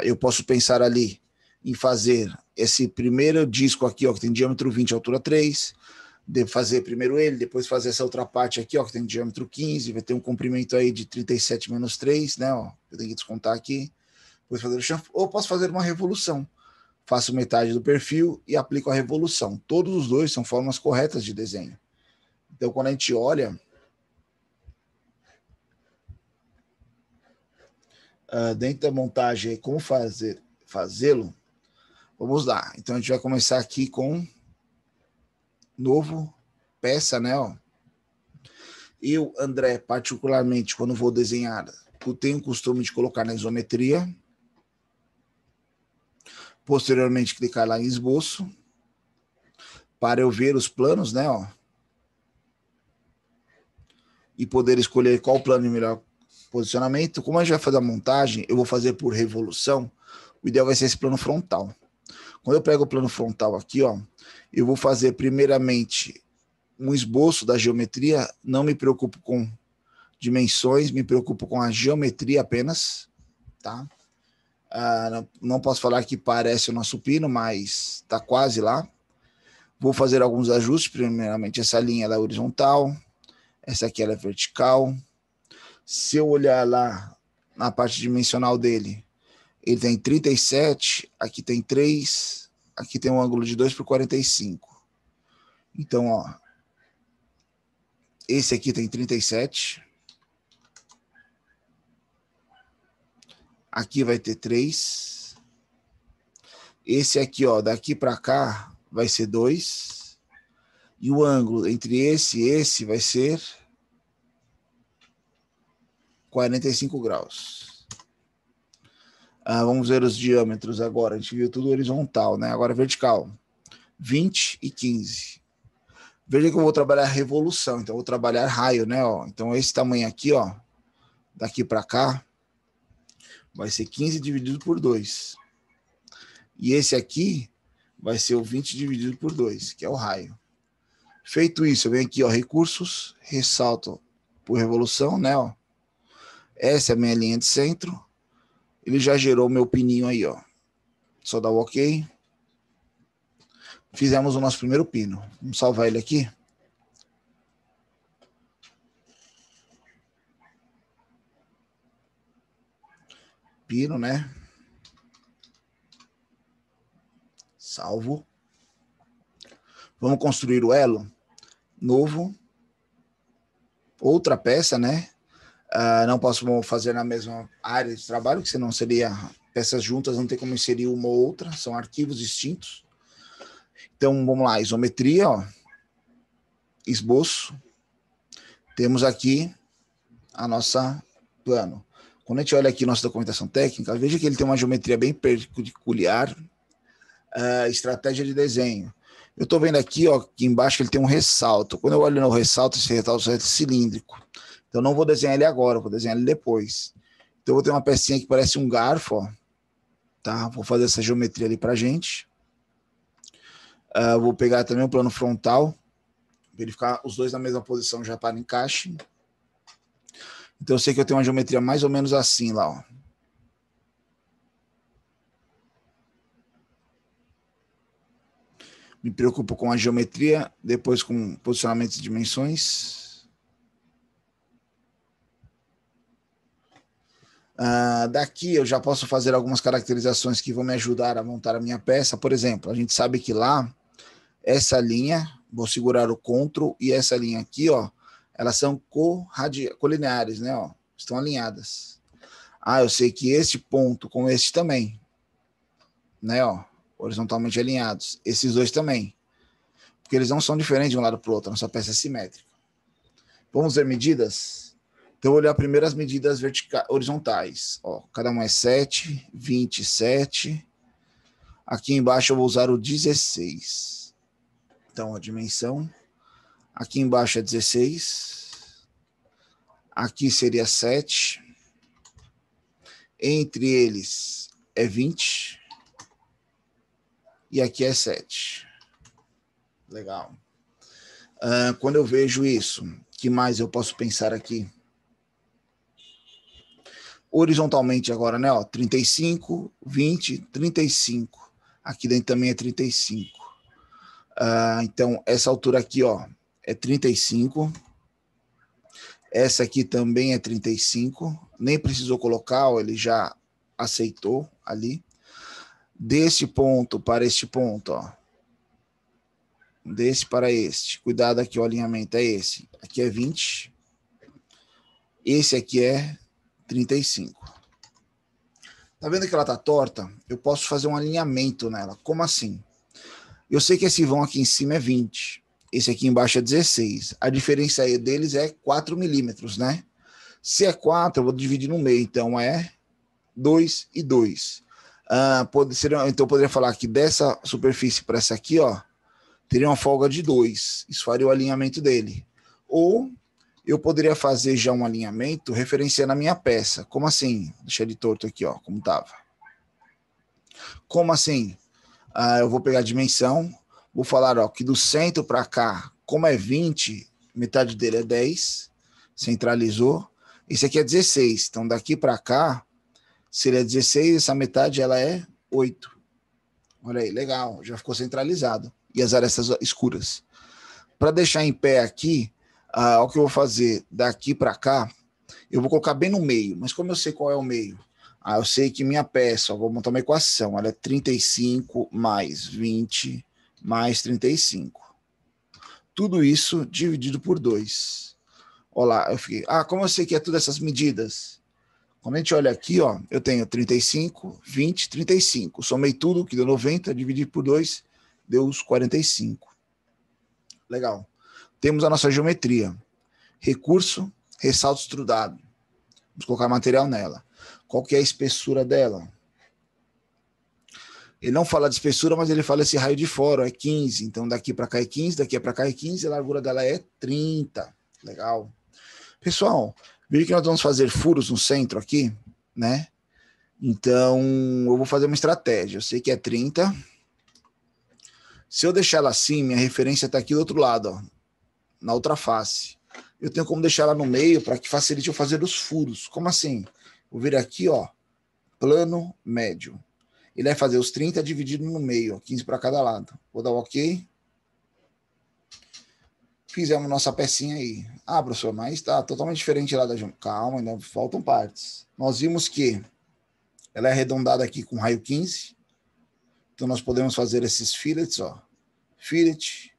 S1: Eu posso pensar ali em fazer esse primeiro disco aqui, ó, que tem diâmetro 20 e altura 3, de fazer primeiro ele, depois fazer essa outra parte aqui, ó, que tem diâmetro 15, vai ter um comprimento aí de 37 menos 3, né, ó, eu tenho que descontar aqui, depois fazer o chanfre, ou posso fazer uma revolução. Faço metade do perfil e aplico a revolução. Todos os dois são formas corretas de desenho. Então, quando a gente olha dentro da montagem, como fazê-lo, vamos lá. Então, a gente vai começar aqui com novo peça, né? Ó. Eu, André, particularmente, quando vou desenhar, eu tenho o costume de colocar na isometria. Posteriormente, clicar lá em esboço, para eu ver os planos, né? Ó, e poder escolher qual plano de melhor posicionamento. Como a gente vai fazer a montagem, eu vou fazer por revolução. O ideal vai ser esse plano frontal. Quando eu pego o plano frontal aqui, ó, eu vou fazer primeiramente um esboço da geometria. Não me preocupo com dimensões, me preocupo com a geometria apenas, tá? Não posso falar que parece o nosso pino, mas está quase lá. Vou fazer alguns ajustes. Primeiramente, essa linha ela é horizontal, essa aqui ela é vertical. Se eu olhar lá na parte dimensional dele, ele tem 37, aqui tem 3, aqui tem um ângulo de 2 por 45. Então, ó, esse aqui tem 37. Aqui vai ter 3. Esse aqui, ó, daqui para cá vai ser 2. E o ângulo entre esse e esse vai ser 45 graus. Vamos ver os diâmetros agora. A gente viu tudo horizontal, né? Agora vertical. 20 e 15. Veja que eu vou trabalhar revolução. Então, eu vou trabalhar raio, né? Ó. Então, esse tamanho aqui, ó, daqui para cá, vai ser 15 dividido por 2. E esse aqui vai ser o 20 dividido por 2, que é o raio. Feito isso, eu venho aqui, ó, recursos, ressalto por revolução, né? Ó. Essa é a minha linha de centro. Ele já gerou meu pininho aí, ó. Só dá o OK. Fizemos o nosso primeiro pino. Vamos salvar ele aqui. Pino, né? Salvo. Vamos construir o elo. Novo. Outra peça, né? Não posso fazer na mesma área de trabalho, que senão seria peças juntas, não tem como inserir uma ou outra, são arquivos distintos. Então, vamos lá, isometria, ó, esboço. Temos aqui a nossa plano. Quando a gente olha aqui nossa documentação técnica, veja que ele tem uma geometria bem peculiar, estratégia de desenho. Eu estou vendo aqui, ó, aqui embaixo ele tem um ressalto. Quando eu olho no ressalto, esse ressalto é cilíndrico. Então, não vou desenhar ele agora, vou desenhar ele depois. Então, eu vou ter uma pecinha que parece um garfo, ó. Tá? Vou fazer essa geometria ali pra gente. Vou pegar também o plano frontal, verificar os dois na mesma posição já para encaixe. Então, eu sei que eu tenho uma geometria mais ou menos assim lá, ó. Me preocupo com a geometria, depois com posicionamento de dimensões. Daqui eu já posso fazer algumas caracterizações que vão me ajudar a montar a minha peça. Por exemplo, a gente sabe que lá, essa linha, vou segurar o Ctrl, e essa linha aqui, ó, elas são colineares, né? Ó, estão alinhadas. Eu sei que este ponto com este também, né? Ó, horizontalmente alinhados. Esses dois também. Porque eles não são diferentes de um lado para o outro, nossa peça é simétrica. Vamos ver medidas? Então, eu vou olhar primeiro as medidas horizontais. Ó, cada uma é 7, 27. Aqui embaixo eu vou usar o 16. Então, a dimensão. Aqui embaixo é 16. Aqui seria 7. Entre eles é 20. E aqui é 7. Legal. Quando eu vejo isso, que mais eu posso pensar aqui? Horizontalmente agora, né? Ó, 35, 20, 35. Aqui dentro também é 35. Então, essa altura aqui, ó, é 35. Essa aqui também é 35. Nem precisou colocar, ó, ele já aceitou ali. Deste ponto para este ponto, ó. Desse para este. Cuidado aqui, o alinhamento é esse. Aqui é 20. Esse aqui é 35. Tá vendo que ela tá torta? Eu posso fazer um alinhamento nela. Como assim? Eu sei que esse vão aqui em cima é 20. Esse aqui embaixo é 16. A diferença aí deles é 4 milímetros, né? Se é 4, eu vou dividir no meio. Então, é 2 e 2. Então, eu poderia falar que dessa superfície para essa aqui, ó, teria uma folga de 2. Isso faria o alinhamento dele. Ou eu poderia fazer já um alinhamento referenciando a minha peça. Como assim? Deixa ele torto aqui, ó, como estava. Como assim? Eu vou pegar a dimensão, vou falar, ó, que do centro para cá, como é 20, metade dele é 10, centralizou. Esse aqui é 16, então daqui para cá, se ele é 16, essa metade ela é 8. Olha aí, legal, já ficou centralizado. E as arestas escuras. Para deixar em pé aqui, o que eu vou fazer daqui para cá, eu vou colocar bem no meio. Mas como eu sei qual é o meio? Eu sei que minha peça, vou montar uma equação, ela é 35 mais 20 mais 35. Tudo isso dividido por 2. Olha lá, eu fiquei, como eu sei que é todas essas medidas? Quando a gente olha aqui, ó, eu tenho 35, 20, 35. Somei tudo, que deu 90, dividi por 2, deu os 45. Legal. Temos a nossa geometria. Recurso, ressalto extrudado. Vamos colocar material nela. Qual que é a espessura dela? Ele não fala de espessura, mas ele fala esse raio de fora, é 15. Então daqui para cá é 15, daqui para cá é 15, a largura dela é 30. Legal. Pessoal, viu que nós vamos fazer furos no centro aqui, né? Então eu vou fazer uma estratégia. Eu sei que é 30. Se eu deixar ela assim, minha referência está aqui do outro lado, ó, na outra face. Eu tenho como deixar ela no meio para que facilite eu fazer os furos. Como assim? Vou vir aqui, ó, plano médio. Ele vai fazer os 30 dividido no meio, ó, 15 para cada lado. Vou dar o OK. Fizemos nossa pecinha aí. Professor, mas está totalmente diferente lá da... Calma, ainda faltam partes. Nós vimos que ela é arredondada aqui com raio 15. Então nós podemos fazer esses fillets, ó. Fillet,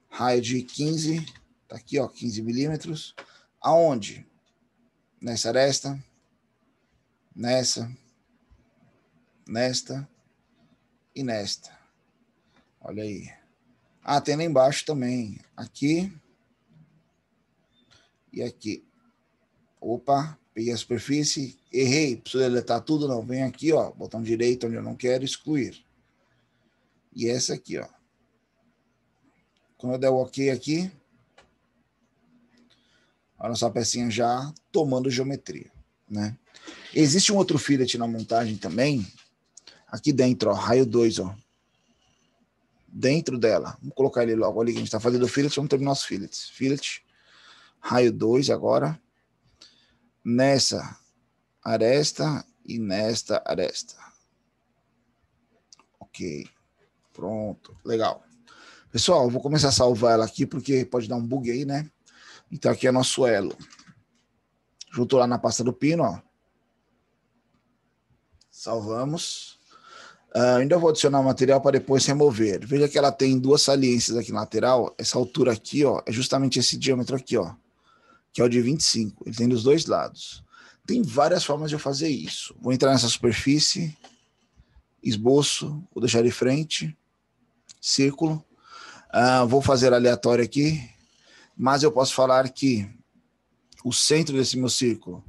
S1: raio de 15. Tá aqui, ó, 15 milímetros. Aonde? Nessa aresta. Nesta e nesta. Olha aí. Tem lá embaixo também. Aqui e aqui. Opa, peguei a superfície. Errei, preciso deletar tudo? Não, vem aqui, ó, botão direito onde eu não quero, excluir. E essa aqui, ó. Quando eu der o OK aqui, a nossa pecinha já tomando geometria, né? Existe um outro fillet na montagem também. Aqui dentro, ó, raio 2, ó. Dentro dela. Vamos colocar ele logo ali que a gente está fazendo o fillet, vamos terminar os fillets. Fillet, raio 2 agora. Nessa aresta e nesta aresta. Ok. Pronto. Legal. Pessoal, eu vou começar a salvar ela aqui, porque pode dar um bug aí, né? Então aqui é nosso elo. Juntou lá na pasta do pino, ó. Salvamos. Ainda vou adicionar o material para depois remover. Veja que ela tem duas saliências aqui na lateral. Essa altura aqui, ó, é justamente esse diâmetro aqui, ó, que é o de 25. Ele tem dos dois lados. Tem várias formas de eu fazer isso. Vou entrar nessa superfície, esboço, vou deixar de frente, círculo. Vou fazer aleatório aqui, mas eu posso falar que o centro desse meu círculo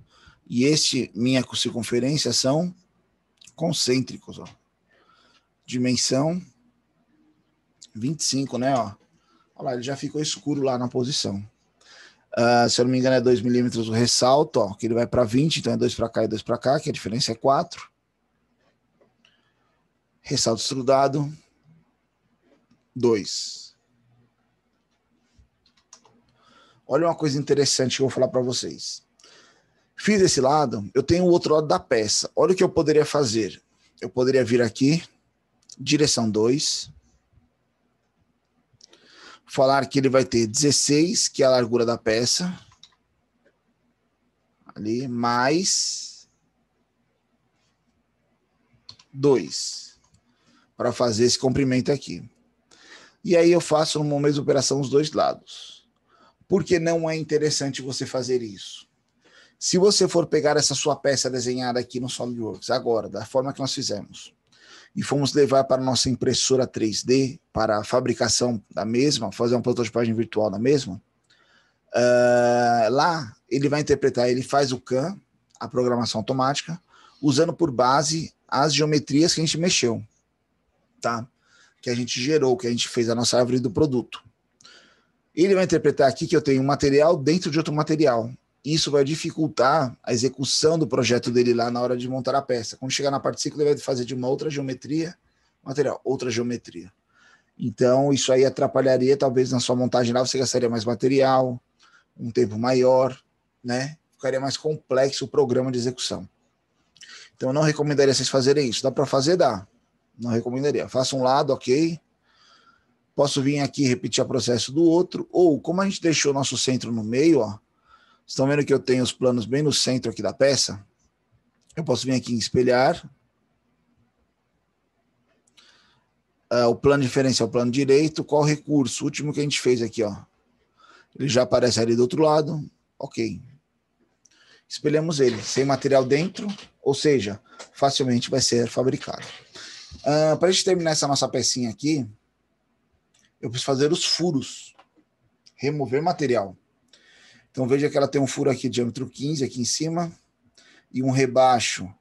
S1: e minha circunferência são concêntricos, ó. Dimensão 25, né? Ó. Olha lá, ele já ficou escuro lá na posição. Se eu não me engano, é 2 milímetros o ressalto, ó, que ele vai para 20, então é 2 para cá e 2 para cá, que a diferença é 4. Ressalto extrudado, 2. Olha uma coisa interessante que eu vou falar para vocês. Fiz esse lado, eu tenho o outro lado da peça. Olha o que eu poderia fazer. Eu poderia vir aqui, direção 2, falar que ele vai ter 16, que é a largura da peça, ali, mais 2, para fazer esse comprimento aqui. E aí eu faço numa mesma operação os dois lados. Por que não é interessante você fazer isso? Se você for pegar essa sua peça desenhada aqui no SolidWorks, agora, da forma que nós fizemos, e fomos levar para a nossa impressora 3D, para a fabricação da mesma, fazer uma prototipagem virtual da mesma, lá ele vai interpretar, ele faz o CAM, a programação automática, usando por base as geometrias que a gente mexeu, tá? Que a gente gerou, que a gente fez a nossa árvore do produto. Ele vai interpretar aqui que eu tenho um material dentro de outro material. Isso vai dificultar a execução do projeto dele lá na hora de montar a peça. Quando chegar na parte ciclo, ele vai fazer de uma outra geometria, material, outra geometria. Então, isso aí atrapalharia, talvez na sua montagem lá você gastaria mais material, um tempo maior, né? Ficaria mais complexo o programa de execução. Então, eu não recomendaria vocês fazerem isso. Dá para fazer? Dá. Não recomendaria. Faça um lado, ok. Posso vir aqui e repetir o processo do outro. Ou, como a gente deixou o nosso centro no meio, ó, estão vendo que eu tenho os planos bem no centro aqui da peça? Eu posso vir aqui em espelhar. O plano de referência é o plano direito. Qual recurso? O último que a gente fez aqui, ó. Ele já aparece ali do outro lado. Ok. Espelhamos ele, sem material dentro, ou seja, facilmente vai ser fabricado. Para a gente terminar essa nossa pecinha aqui, eu preciso fazer os furos. Remover material. Então veja que ela tem um furo aqui, diâmetro 15, aqui em cima, e um rebaixo,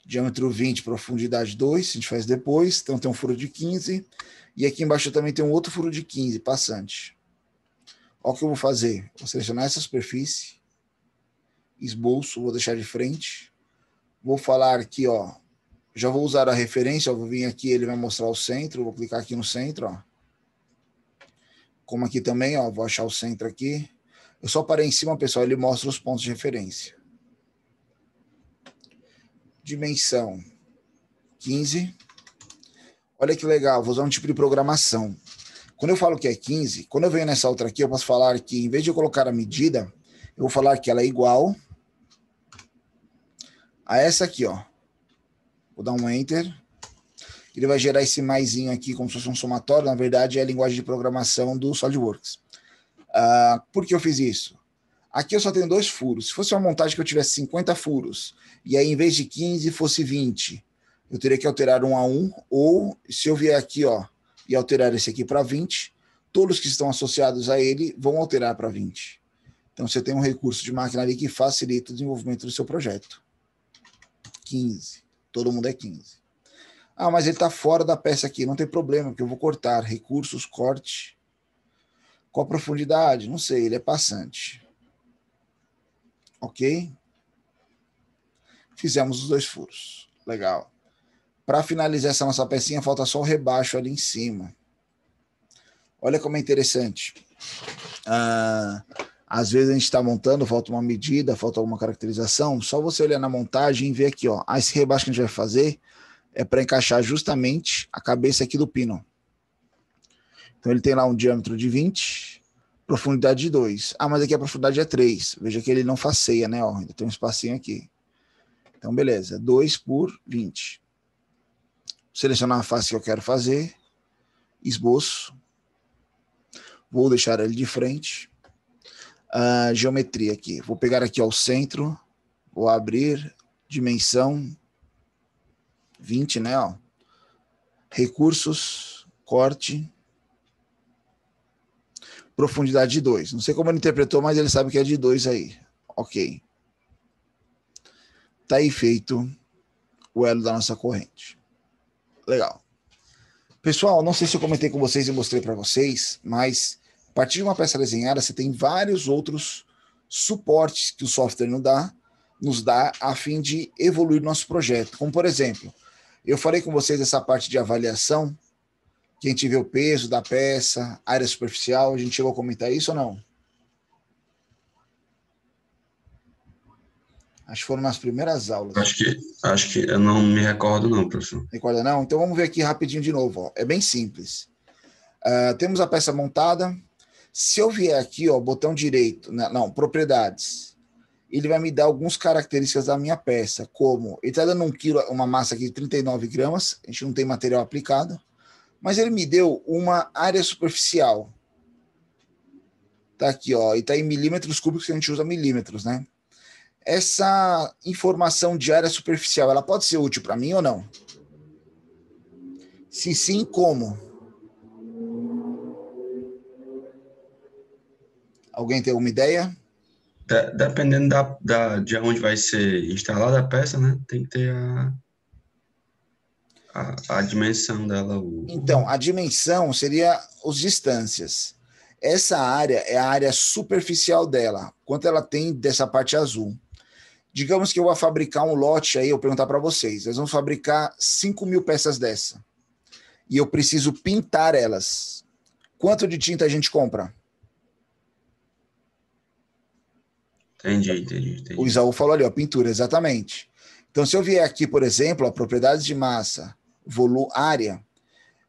S1: diâmetro 20, profundidade 2, a gente faz depois. Então tem um furo de 15, e aqui embaixo também tem um outro furo de 15, passante. Olha o que eu vou fazer. Vou selecionar essa superfície, esboço, vou deixar de frente. Vou falar aqui, ó. Já vou usar a referência, eu vou vir aqui, ele vai mostrar o centro, vou clicar aqui no centro, ó. Como aqui também, ó, vou achar o centro aqui. Eu só parei em cima, pessoal, ele mostra os pontos de referência. Dimensão 15. Olha que legal, vou usar um tipo de programação. Quando eu falo que é 15, quando eu venho nessa outra aqui, eu posso falar que, em vez de eu colocar a medida, eu vou falar que ela é igual a essa aqui, ó. Vou dar um Enter. Ele vai gerar esse maisinho aqui como se fosse um somatório. Na verdade, é a linguagem de programação do SolidWorks. Por que eu fiz isso? Aqui eu só tenho 2 furos. Se fosse uma montagem que eu tivesse 50 furos, e aí em vez de 15 fosse 20, eu teria que alterar 1 a 1, ou se eu vier aqui, ó, e alterar esse aqui para 20, todos que estão associados a ele vão alterar para 20. Então você tem um recurso de máquina ali que facilita o desenvolvimento do seu projeto. 15. Todo mundo é 15. Mas ele está fora da peça aqui. Não tem problema, porque eu vou cortar. Recursos, corte. Qual a profundidade? Não sei, ele é passante. Ok? Fizemos os 2 furos. Legal. Para finalizar essa nossa pecinha, falta só o rebaixo ali em cima. Olha como é interessante. Às vezes a gente está montando, falta uma medida, falta alguma caracterização. Só você olhar na montagem e ver aqui, ó. Esse rebaixo que a gente vai fazer é para encaixar justamente a cabeça aqui do pino. Então ele tem lá um diâmetro de 20, profundidade de 2. Mas aqui a profundidade é 3. Veja que ele não faceia, né? Ó, ainda tem um espacinho aqui. Então, beleza. 2 por 20. Selecionar a face que eu quero fazer. Esboço. Vou deixar ele de frente. Geometria aqui. Vou pegar aqui ó, o centro. Vou abrir. Dimensão 20, né? Ó. Recursos. Corte. Profundidade de 2. Não sei como ele interpretou, mas ele sabe que é de 2 aí. Ok. Tá aí feito o elo da nossa corrente. Legal. Pessoal, não sei se eu comentei com vocês e mostrei para vocês, mas a partir de uma peça desenhada, você tem vários outros suportes que o software nos dá a fim de evoluir nosso projeto. Como, por exemplo, eu falei com vocês essa parte de avaliação, que a gente vê o peso da peça, área superficial, a gente chegou a comentar isso ou não? Acho que foram nas primeiras aulas.
S2: Acho que eu não me recordo não, professor.
S1: Recorda não? Então vamos ver aqui rapidinho de novo. Ó. É bem simples. Temos a peça montada. Se eu vier aqui, ó, botão direito, não, propriedades, ele vai me dar algumas características da minha peça, como ele está dando 1 quilo, uma massa aqui de 39 gramas, a gente não tem material aplicado, mas ele me deu uma área superficial. Tá aqui, ó, e tá em milímetros cúbicos, que a gente usa milímetros, né? Essa informação de área superficial, ela pode ser útil para mim ou não? Se sim, como? Alguém tem alguma ideia?
S2: Dependendo de onde vai ser instalada a peça, né? Tem que ter a dimensão dela.
S1: Então, a dimensão seria as distâncias. Essa área é a área superficial dela, quanto ela tem dessa parte azul. Digamos que eu vou fabricar um lote aí, eu vou perguntar para vocês. Nós vamos fabricar 5.000 peças dessa. E eu preciso pintar elas. Quanto de tinta a gente compra? O
S2: Entendi.
S1: Isaú falou ali, ó, pintura, exatamente. Então, se eu vier aqui, por exemplo, a propriedades de massa, volume, área,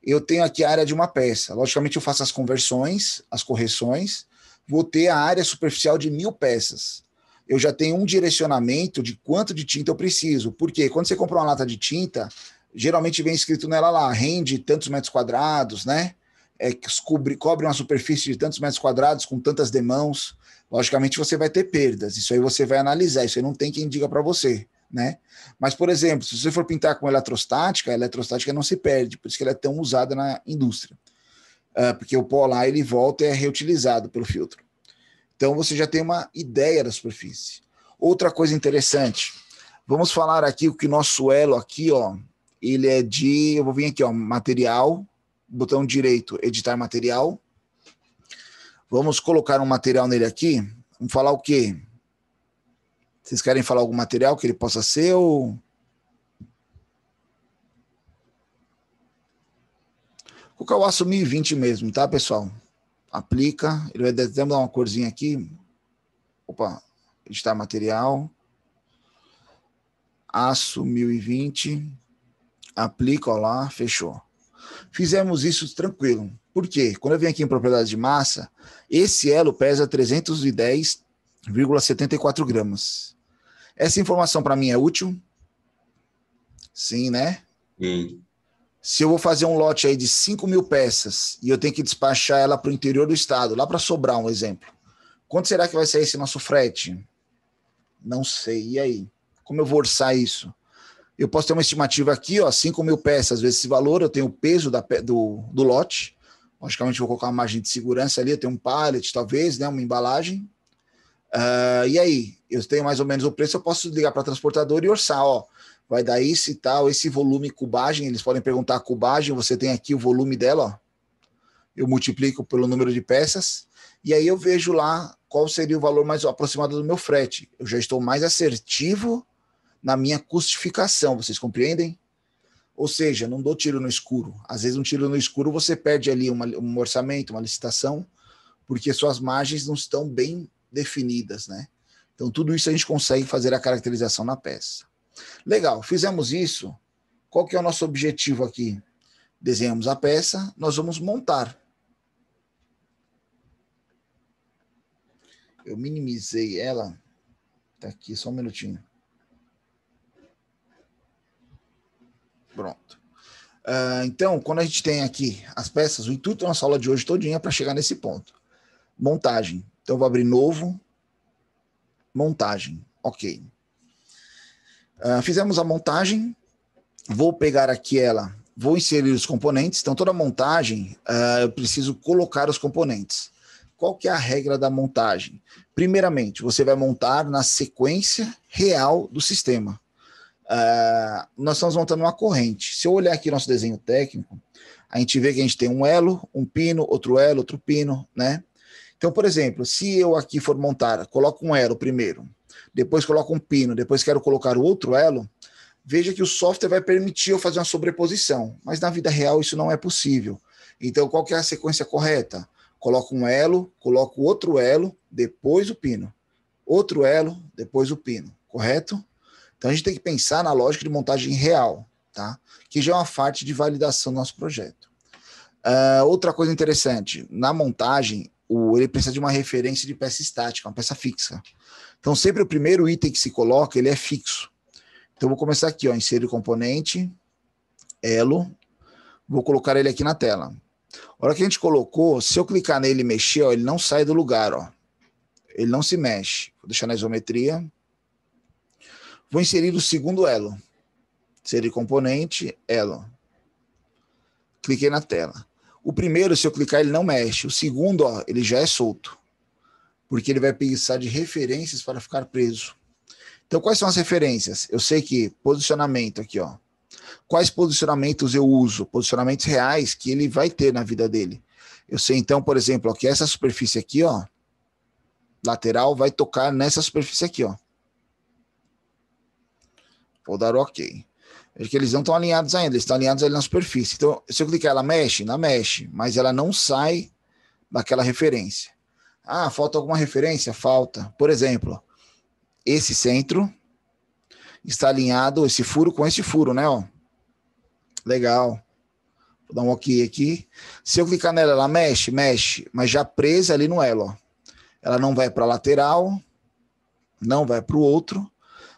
S1: eu tenho aqui a área de uma peça. Logicamente, eu faço as conversões, as correções, vou ter a área superficial de 1.000 peças. Eu já tenho um direcionamento de quanto de tinta eu preciso. Porque quando você compra uma lata de tinta, geralmente vem escrito nela lá, rende tantos metros quadrados, né? Cobre uma superfície de tantos metros quadrados com tantas demãos. Logicamente, você vai ter perdas. Isso aí você vai analisar. Isso aí não tem quem diga para você, né? Mas, por exemplo, se você for pintar com eletrostática, a eletrostática não se perde, por isso que ela é tão usada na indústria. Porque o pó lá, ele volta e é reutilizado pelo filtro. Então, você já tem uma ideia da superfície. Outra coisa interessante, vamos falar aqui o que nosso elo aqui, ó, ele é de, eu vou vir aqui, ó, material, botão direito, editar material. Vamos colocar um material nele aqui. Vamos falar o quê? Vocês querem falar algum material que ele possa ser ou... Vou colocar o aço 1020 mesmo, tá, pessoal? Aplica, ele vai até dar uma corzinha aqui. Opa, editar material. Aço 1020. Aplica, ó lá, fechou. Fizemos isso tranquilo. Por quê? Quando eu venho aqui em propriedade de massa, esse elo pesa 310,74 gramas. Essa informação para mim é útil? Sim, né?
S2: Sim.
S1: Se eu vou fazer um lote aí de 5.000 peças e eu tenho que despachar ela para o interior do estado, lá para Sobral, um exemplo, quanto será que vai ser esse nosso frete? Não sei. E aí? Como eu vou orçar isso? Eu posso ter uma estimativa aqui, ó, 5.000 peças vezes esse valor, eu tenho o peso do lote. Logicamente, vou colocar uma margem de segurança ali, eu tenho um pallet, talvez, né, uma embalagem. E aí? Eu tenho mais ou menos o preço, eu posso ligar para a transportadora e orçar, ó, vai dar isso e tal, esse volume cubagem, eles podem perguntar a cubagem, você tem aqui o volume dela, ó. Eu multiplico pelo número de peças, e aí eu vejo lá qual seria o valor mais aproximado do meu frete. Eu já estou mais assertivo na minha custificação, vocês compreendem? Ou seja, não dou tiro no escuro. Às vezes um tiro no escuro você perde ali um orçamento, uma licitação, porque suas margens não estão bem definidas, né? Então tudo isso a gente consegue fazer a caracterização na peça. Legal, fizemos isso. Qual que é o nosso objetivo aqui? Desenhamos a peça, nós vamos montar. Eu minimizei ela. Tá aqui, só um minutinho. Pronto. Então, quando a gente tem aqui as peças, o intuito da nossa aula de hoje todinha é para chegar nesse ponto. Montagem. Então, eu vou abrir novo. Montagem. Ok. Fizemos a montagem. Vou pegar aqui ela. Vou inserir os componentes. Então, toda montagem, eu preciso colocar os componentes. Qual que é a regra da montagem? Primeiramente, você vai montar na sequência real do sistema. Nós estamos montando uma corrente. Se eu olhar aqui nosso desenho técnico, a gente vê que a gente tem um elo, um pino, outro pino, né? Então, por exemplo, se eu aqui for montar, coloco um elo primeiro, depois coloco um pino, depois quero colocar o outro elo, veja que o software vai permitir eu fazer uma sobreposição, mas na vida real isso não é possível. Então, qual que é a sequência correta? Coloco um elo, coloco outro elo, depois o pino. Outro elo, depois o pino, correto? Então a gente tem que pensar na lógica de montagem real, tá? Que já é uma parte de validação do nosso projeto. Outra coisa interessante, na montagem, ele precisa de uma referência de peça estática, uma peça fixa. Então sempre o primeiro item que se coloca, ele é fixo. Então vou começar aqui, ó, inserir componente, elo, vou colocar ele aqui na tela. A hora que a gente colocou, se eu clicar nele e mexer, ó, ele não sai do lugar, ó. Ele não se mexe. Vou deixar na isometria. Vou inserir o segundo elo. Inserir componente, elo. Cliquei na tela. O primeiro, se eu clicar, ele não mexe. O segundo, ó, ele já é solto. Porque ele vai precisar de referências para ficar preso. Então, quais são as referências? Eu sei que posicionamento aqui, ó. Quais posicionamentos eu uso? Posicionamentos reais que ele vai ter na vida dele. Eu sei, então, por exemplo, ó, que essa superfície aqui, ó, lateral, vai tocar nessa superfície aqui, ó. Vou dar OK. Veja que eles não estão alinhados ainda, eles estão alinhados ali na superfície. Então, se eu clicar, ela mexe? Ela mexe, mas ela não sai daquela referência. Ah, falta alguma referência? Falta. Por exemplo, esse centro está alinhado, esse furo com esse furo, né? Ó. Legal. Vou dar um OK aqui. Se eu clicar nela, ela mexe? Mexe, mas já presa ali no elo. Ó. Ela não vai para a lateral, não vai para o outro,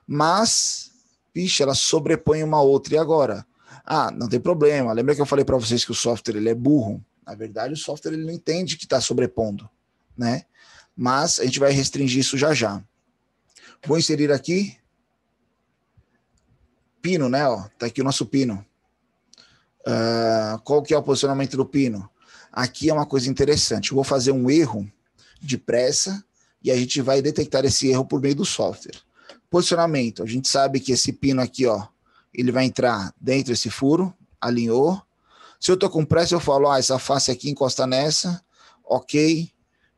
S1: mas, vixe, ela sobrepõe uma outra. E agora? Ah, não tem problema. Lembra que eu falei para vocês que o software ele é burro? Na verdade, o software ele não entende que está sobrepondo, né? Mas a gente vai restringir isso já já. Vou inserir aqui pino, né? Ó, tá aqui o nosso pino. Qual que é o posicionamento do pino? Aqui é uma coisa interessante. Eu vou fazer um erro depressa e a gente vai detectar esse erro por meio do software. Posicionamento. A gente sabe que esse pino aqui, ó, ele vai entrar dentro desse furo, alinhou. Se eu estou com pressa, eu falo, essa face aqui encosta nessa, OK,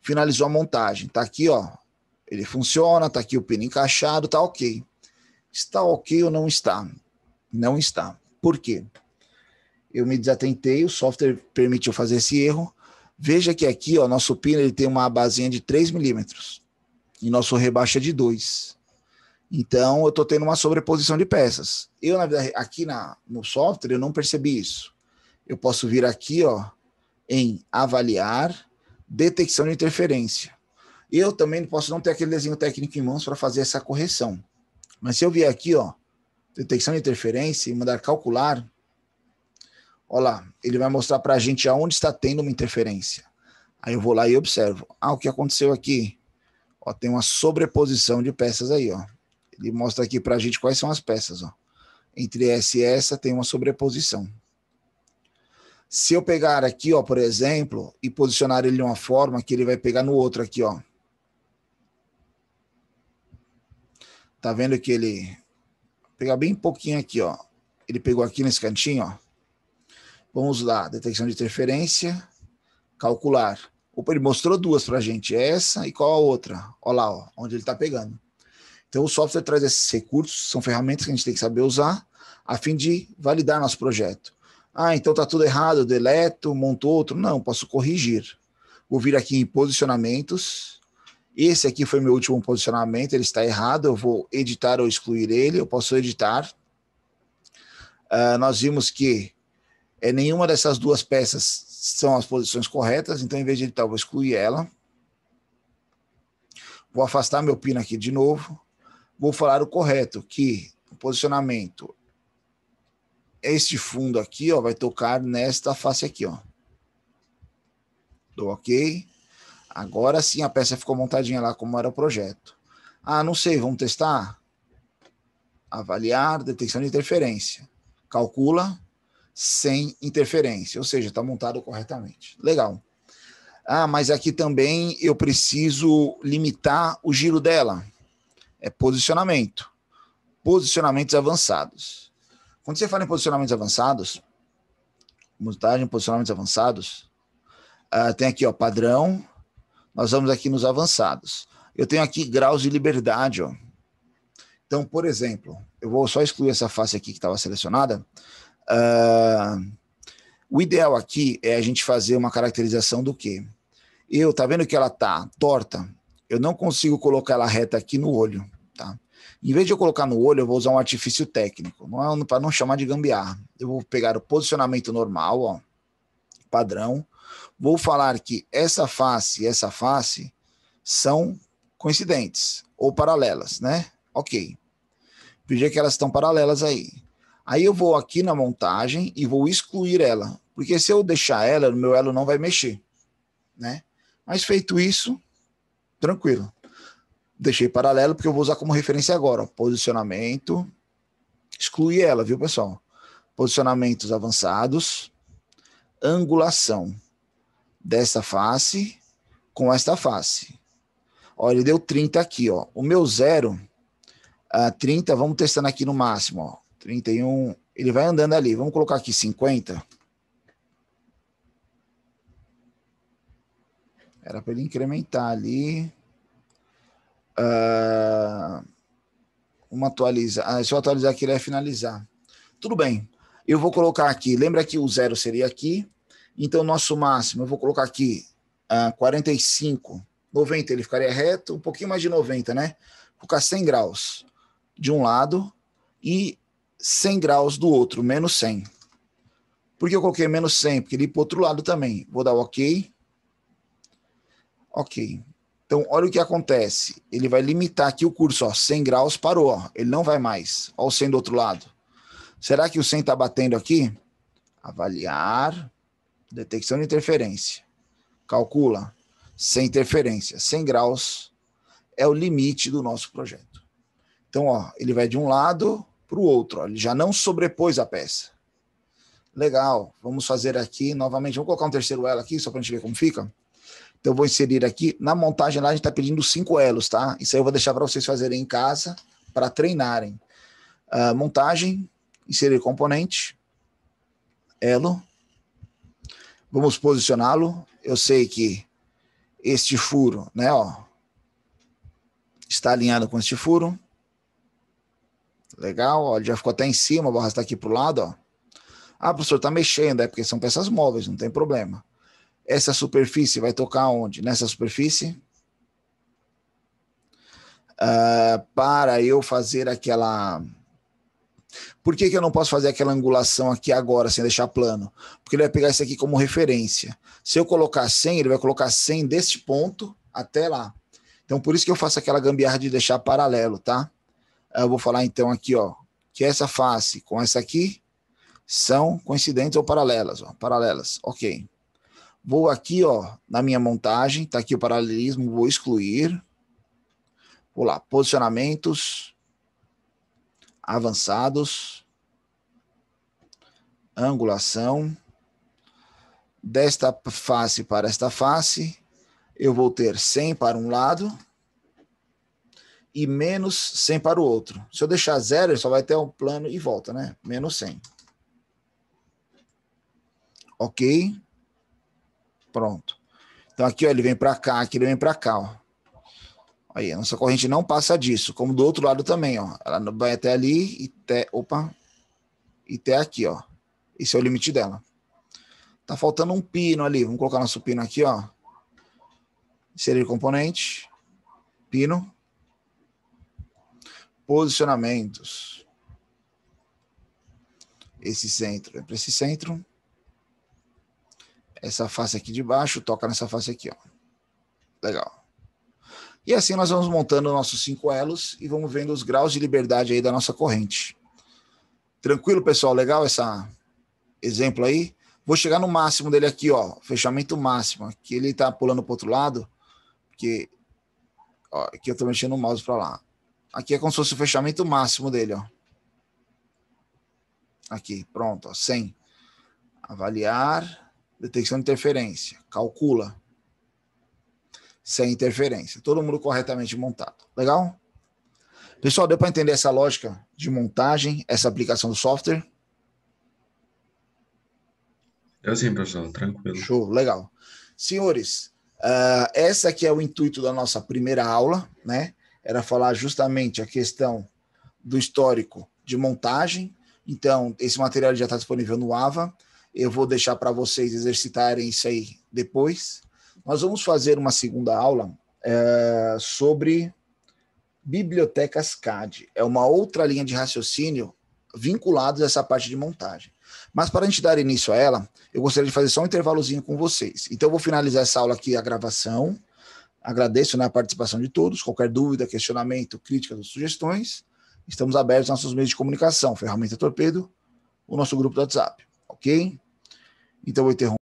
S1: finalizou a montagem. Tá aqui, ó, ele funciona, tá aqui o pino encaixado, tá OK. Está OK ou não está? Não está. Por quê? Eu me desatentei, o software permitiu fazer esse erro. Veja que aqui, ó, nosso pino ele tem uma basinha de 3 milímetros e nosso rebaixo é de 2. Então, eu estou tendo uma sobreposição de peças. Eu, na verdade, aqui no software, eu não percebi isso. Eu posso vir aqui, ó, em avaliar, detecção de interferência. Eu também posso não ter aquele desenho técnico em mãos para fazer essa correção. Mas se eu vier aqui, ó, detecção de interferência e mandar calcular, olha lá, ele vai mostrar para a gente aonde está tendo uma interferência. Aí eu vou lá e observo. O que aconteceu aqui? Ó, tem uma sobreposição de peças aí, ó. Ele mostra aqui para a gente quais são as peças, ó. Entre essa e essa tem uma sobreposição. Se eu pegar aqui, ó, por exemplo, e posicionar ele de uma forma que ele vai pegar no outro aqui, ó. Tá vendo que ele... Vou pegar bem pouquinho aqui, ó. Ele pegou aqui nesse cantinho, ó. Vamos lá, detecção de interferência, calcular. Opa, ele mostrou duas pra gente, essa e qual a outra? Olha lá, ó, onde ele tá pegando. Então o software traz esses recursos, são ferramentas que a gente tem que saber usar a fim de validar nosso projeto. Então tá tudo errado, eu deleto, monto outro. Não, posso corrigir. Vou vir aqui em posicionamentos. Esse aqui foi meu último posicionamento, ele está errado, eu vou editar ou excluir ele, eu posso editar. Nós vimos que nenhuma dessas duas peças são as posições corretas, então em vez de editar, eu vou excluir ela. Vou afastar meu pino aqui de novo. Vou falar o correto, que o posicionamento, este fundo aqui, ó, vai tocar nesta face aqui, ó. Dou OK. Agora sim a peça ficou montadinha lá como era o projeto. Não sei, vamos testar? Avaliar, detecção de interferência. Calcula sem interferência, ou seja, está montado corretamente. Legal. Mas aqui também eu preciso limitar o giro dela. É posicionamento. Posicionamentos avançados. Quando você fala em posicionamentos avançados, montagem, posicionamentos avançados, tem aqui, ó, padrão. Nós vamos aqui nos avançados. Eu tenho aqui graus de liberdade, ó. Então, por exemplo, eu vou só excluir essa face aqui que estava selecionada. O ideal aqui é a gente fazer uma caracterização do quê? Tá vendo que ela tá torta? Eu não consigo colocar ela reta aqui no olho, tá? Em vez de eu colocar no olho, eu vou usar um artifício técnico, para não chamar de gambiarra. Eu vou pegar o posicionamento normal, ó, padrão. Vou falar que essa face e essa face são coincidentes ou paralelas, né? OK. Veja que elas estão paralelas aí. Aí eu vou aqui na montagem e vou excluir ela, porque se eu deixar ela, o meu elo não vai mexer, né? Mas feito isso, tranquilo. Deixei paralelo porque eu vou usar como referência agora, ó, posicionamento, excluir ela, viu, pessoal? Posicionamentos avançados, angulação dessa face com esta face. Ó, ele deu 30 aqui, ó. O meu 0, 30, vamos testando aqui no máximo, ó. 31, ele vai andando ali. Vamos colocar aqui 50. Era para ele incrementar ali. Vamos atualizar. Se eu atualizar aqui, ele vai finalizar. Tudo bem. Eu vou colocar aqui. Lembra que o 0 seria aqui. Então, nosso máximo, eu vou colocar aqui 45. 90, ele ficaria reto. Um pouquinho mais de 90, né? Vou colocar 100 graus de um lado e 100 graus do outro, menos 100. Por que eu coloquei menos 100? Porque ele ir para o outro lado também. Vou dar OK. OK. Então, olha o que acontece. Ele vai limitar aqui o curso, ó, 100 graus, parou, ó. Ele não vai mais. Olha o 100 do outro lado. Será que o 100 está batendo aqui? Avaliar, detecção de interferência. Calcula, sem interferência. 100 graus é o limite do nosso projeto. Então, ó, ele vai de um lado para o outro. Ó. Ele já não sobrepôs a peça. Legal. Vamos fazer aqui novamente. Vamos colocar um terceiro elo aqui, só para a gente ver como fica. Então, eu vou inserir aqui. Na montagem lá, a gente está pedindo 5 elos, tá? Isso aí eu vou deixar para vocês fazerem em casa, para treinarem. Montagem, inserir componente, elo. Vamos posicioná-lo. Eu sei que este furo, né, ó, está alinhado com este furo. Legal, ó, ele já ficou até em cima, vou arrastar aqui para o lado, ó. Professor, está mexendo, é porque são peças móveis, não tem problema. Essa superfície vai tocar onde? Nessa superfície. Para eu fazer aquela... Por que eu não posso fazer aquela angulação aqui agora, sem deixar plano? Porque ele vai pegar isso aqui como referência. Se eu colocar 100, ele vai colocar 100 deste ponto até lá. Então, por isso que eu faço aquela gambiarra de deixar paralelo, tá? Eu vou falar então aqui, ó, que essa face com essa aqui são coincidentes ou paralelas, ó, paralelas, ok. Vou aqui, ó, na minha montagem, tá aqui o paralelismo, vou excluir. Vou lá, posicionamentos, avançados, angulação, desta face para esta face, eu vou ter 100 para um lado e menos 100 para o outro. Se eu deixar 0, ele só vai ter um plano e volta, né? Menos 100. Ok. Pronto. Então aqui, ó, ele vem para cá, aqui ele vem para cá, ó. Aí, a nossa corrente não passa disso, como do outro lado também, ó. Ela vai até ali e até aqui, ó. Esse é o limite dela. Tá faltando um pino ali. Vamos colocar nosso pino aqui, ó. Inserir componente. Pino. Posicionamentos. Esse centro é para esse centro. Essa face aqui de baixo toca nessa face aqui, ó. Legal. E assim nós vamos montando nossos 5 elos e vamos vendo os graus de liberdade aí da nossa corrente. Tranquilo, pessoal? Legal esse exemplo aí? Vou chegar no máximo dele aqui, ó. Fechamento máximo. Aqui ele tá pulando pro outro lado, porque ó, aqui eu tô mexendo o mouse para lá. Aqui é como se fosse o fechamento máximo dele, ó. Aqui, pronto, ó, 100. Avaliar, detecção de interferência. Calcula. Sem interferência. Todo mundo corretamente montado. Legal? Pessoal, deu para entender essa lógica de montagem, essa aplicação do software?
S2: Eu sim, professor, tranquilo.
S1: Show, legal. Senhores, essa aqui é o intuito da nossa primeira aula, né? Era falar justamente a questão do histórico de montagem. Então, esse material já está disponível no AVA. Eu vou deixar para vocês exercitarem isso aí depois. Nós vamos fazer uma segunda aula sobre bibliotecas CAD. É uma outra linha de raciocínio vinculada a essa parte de montagem. Mas para a gente dar início a ela, eu gostaria de fazer só um intervalozinho com vocês. Então eu vou finalizar essa aula aqui, a gravação. Agradeço, né, a participação de todos. Qualquer dúvida, questionamento, críticas ou sugestões, estamos abertos aos nossos meios de comunicação, Ferramenta Torpedo, o nosso grupo do WhatsApp, ok? Então eu vou interromper.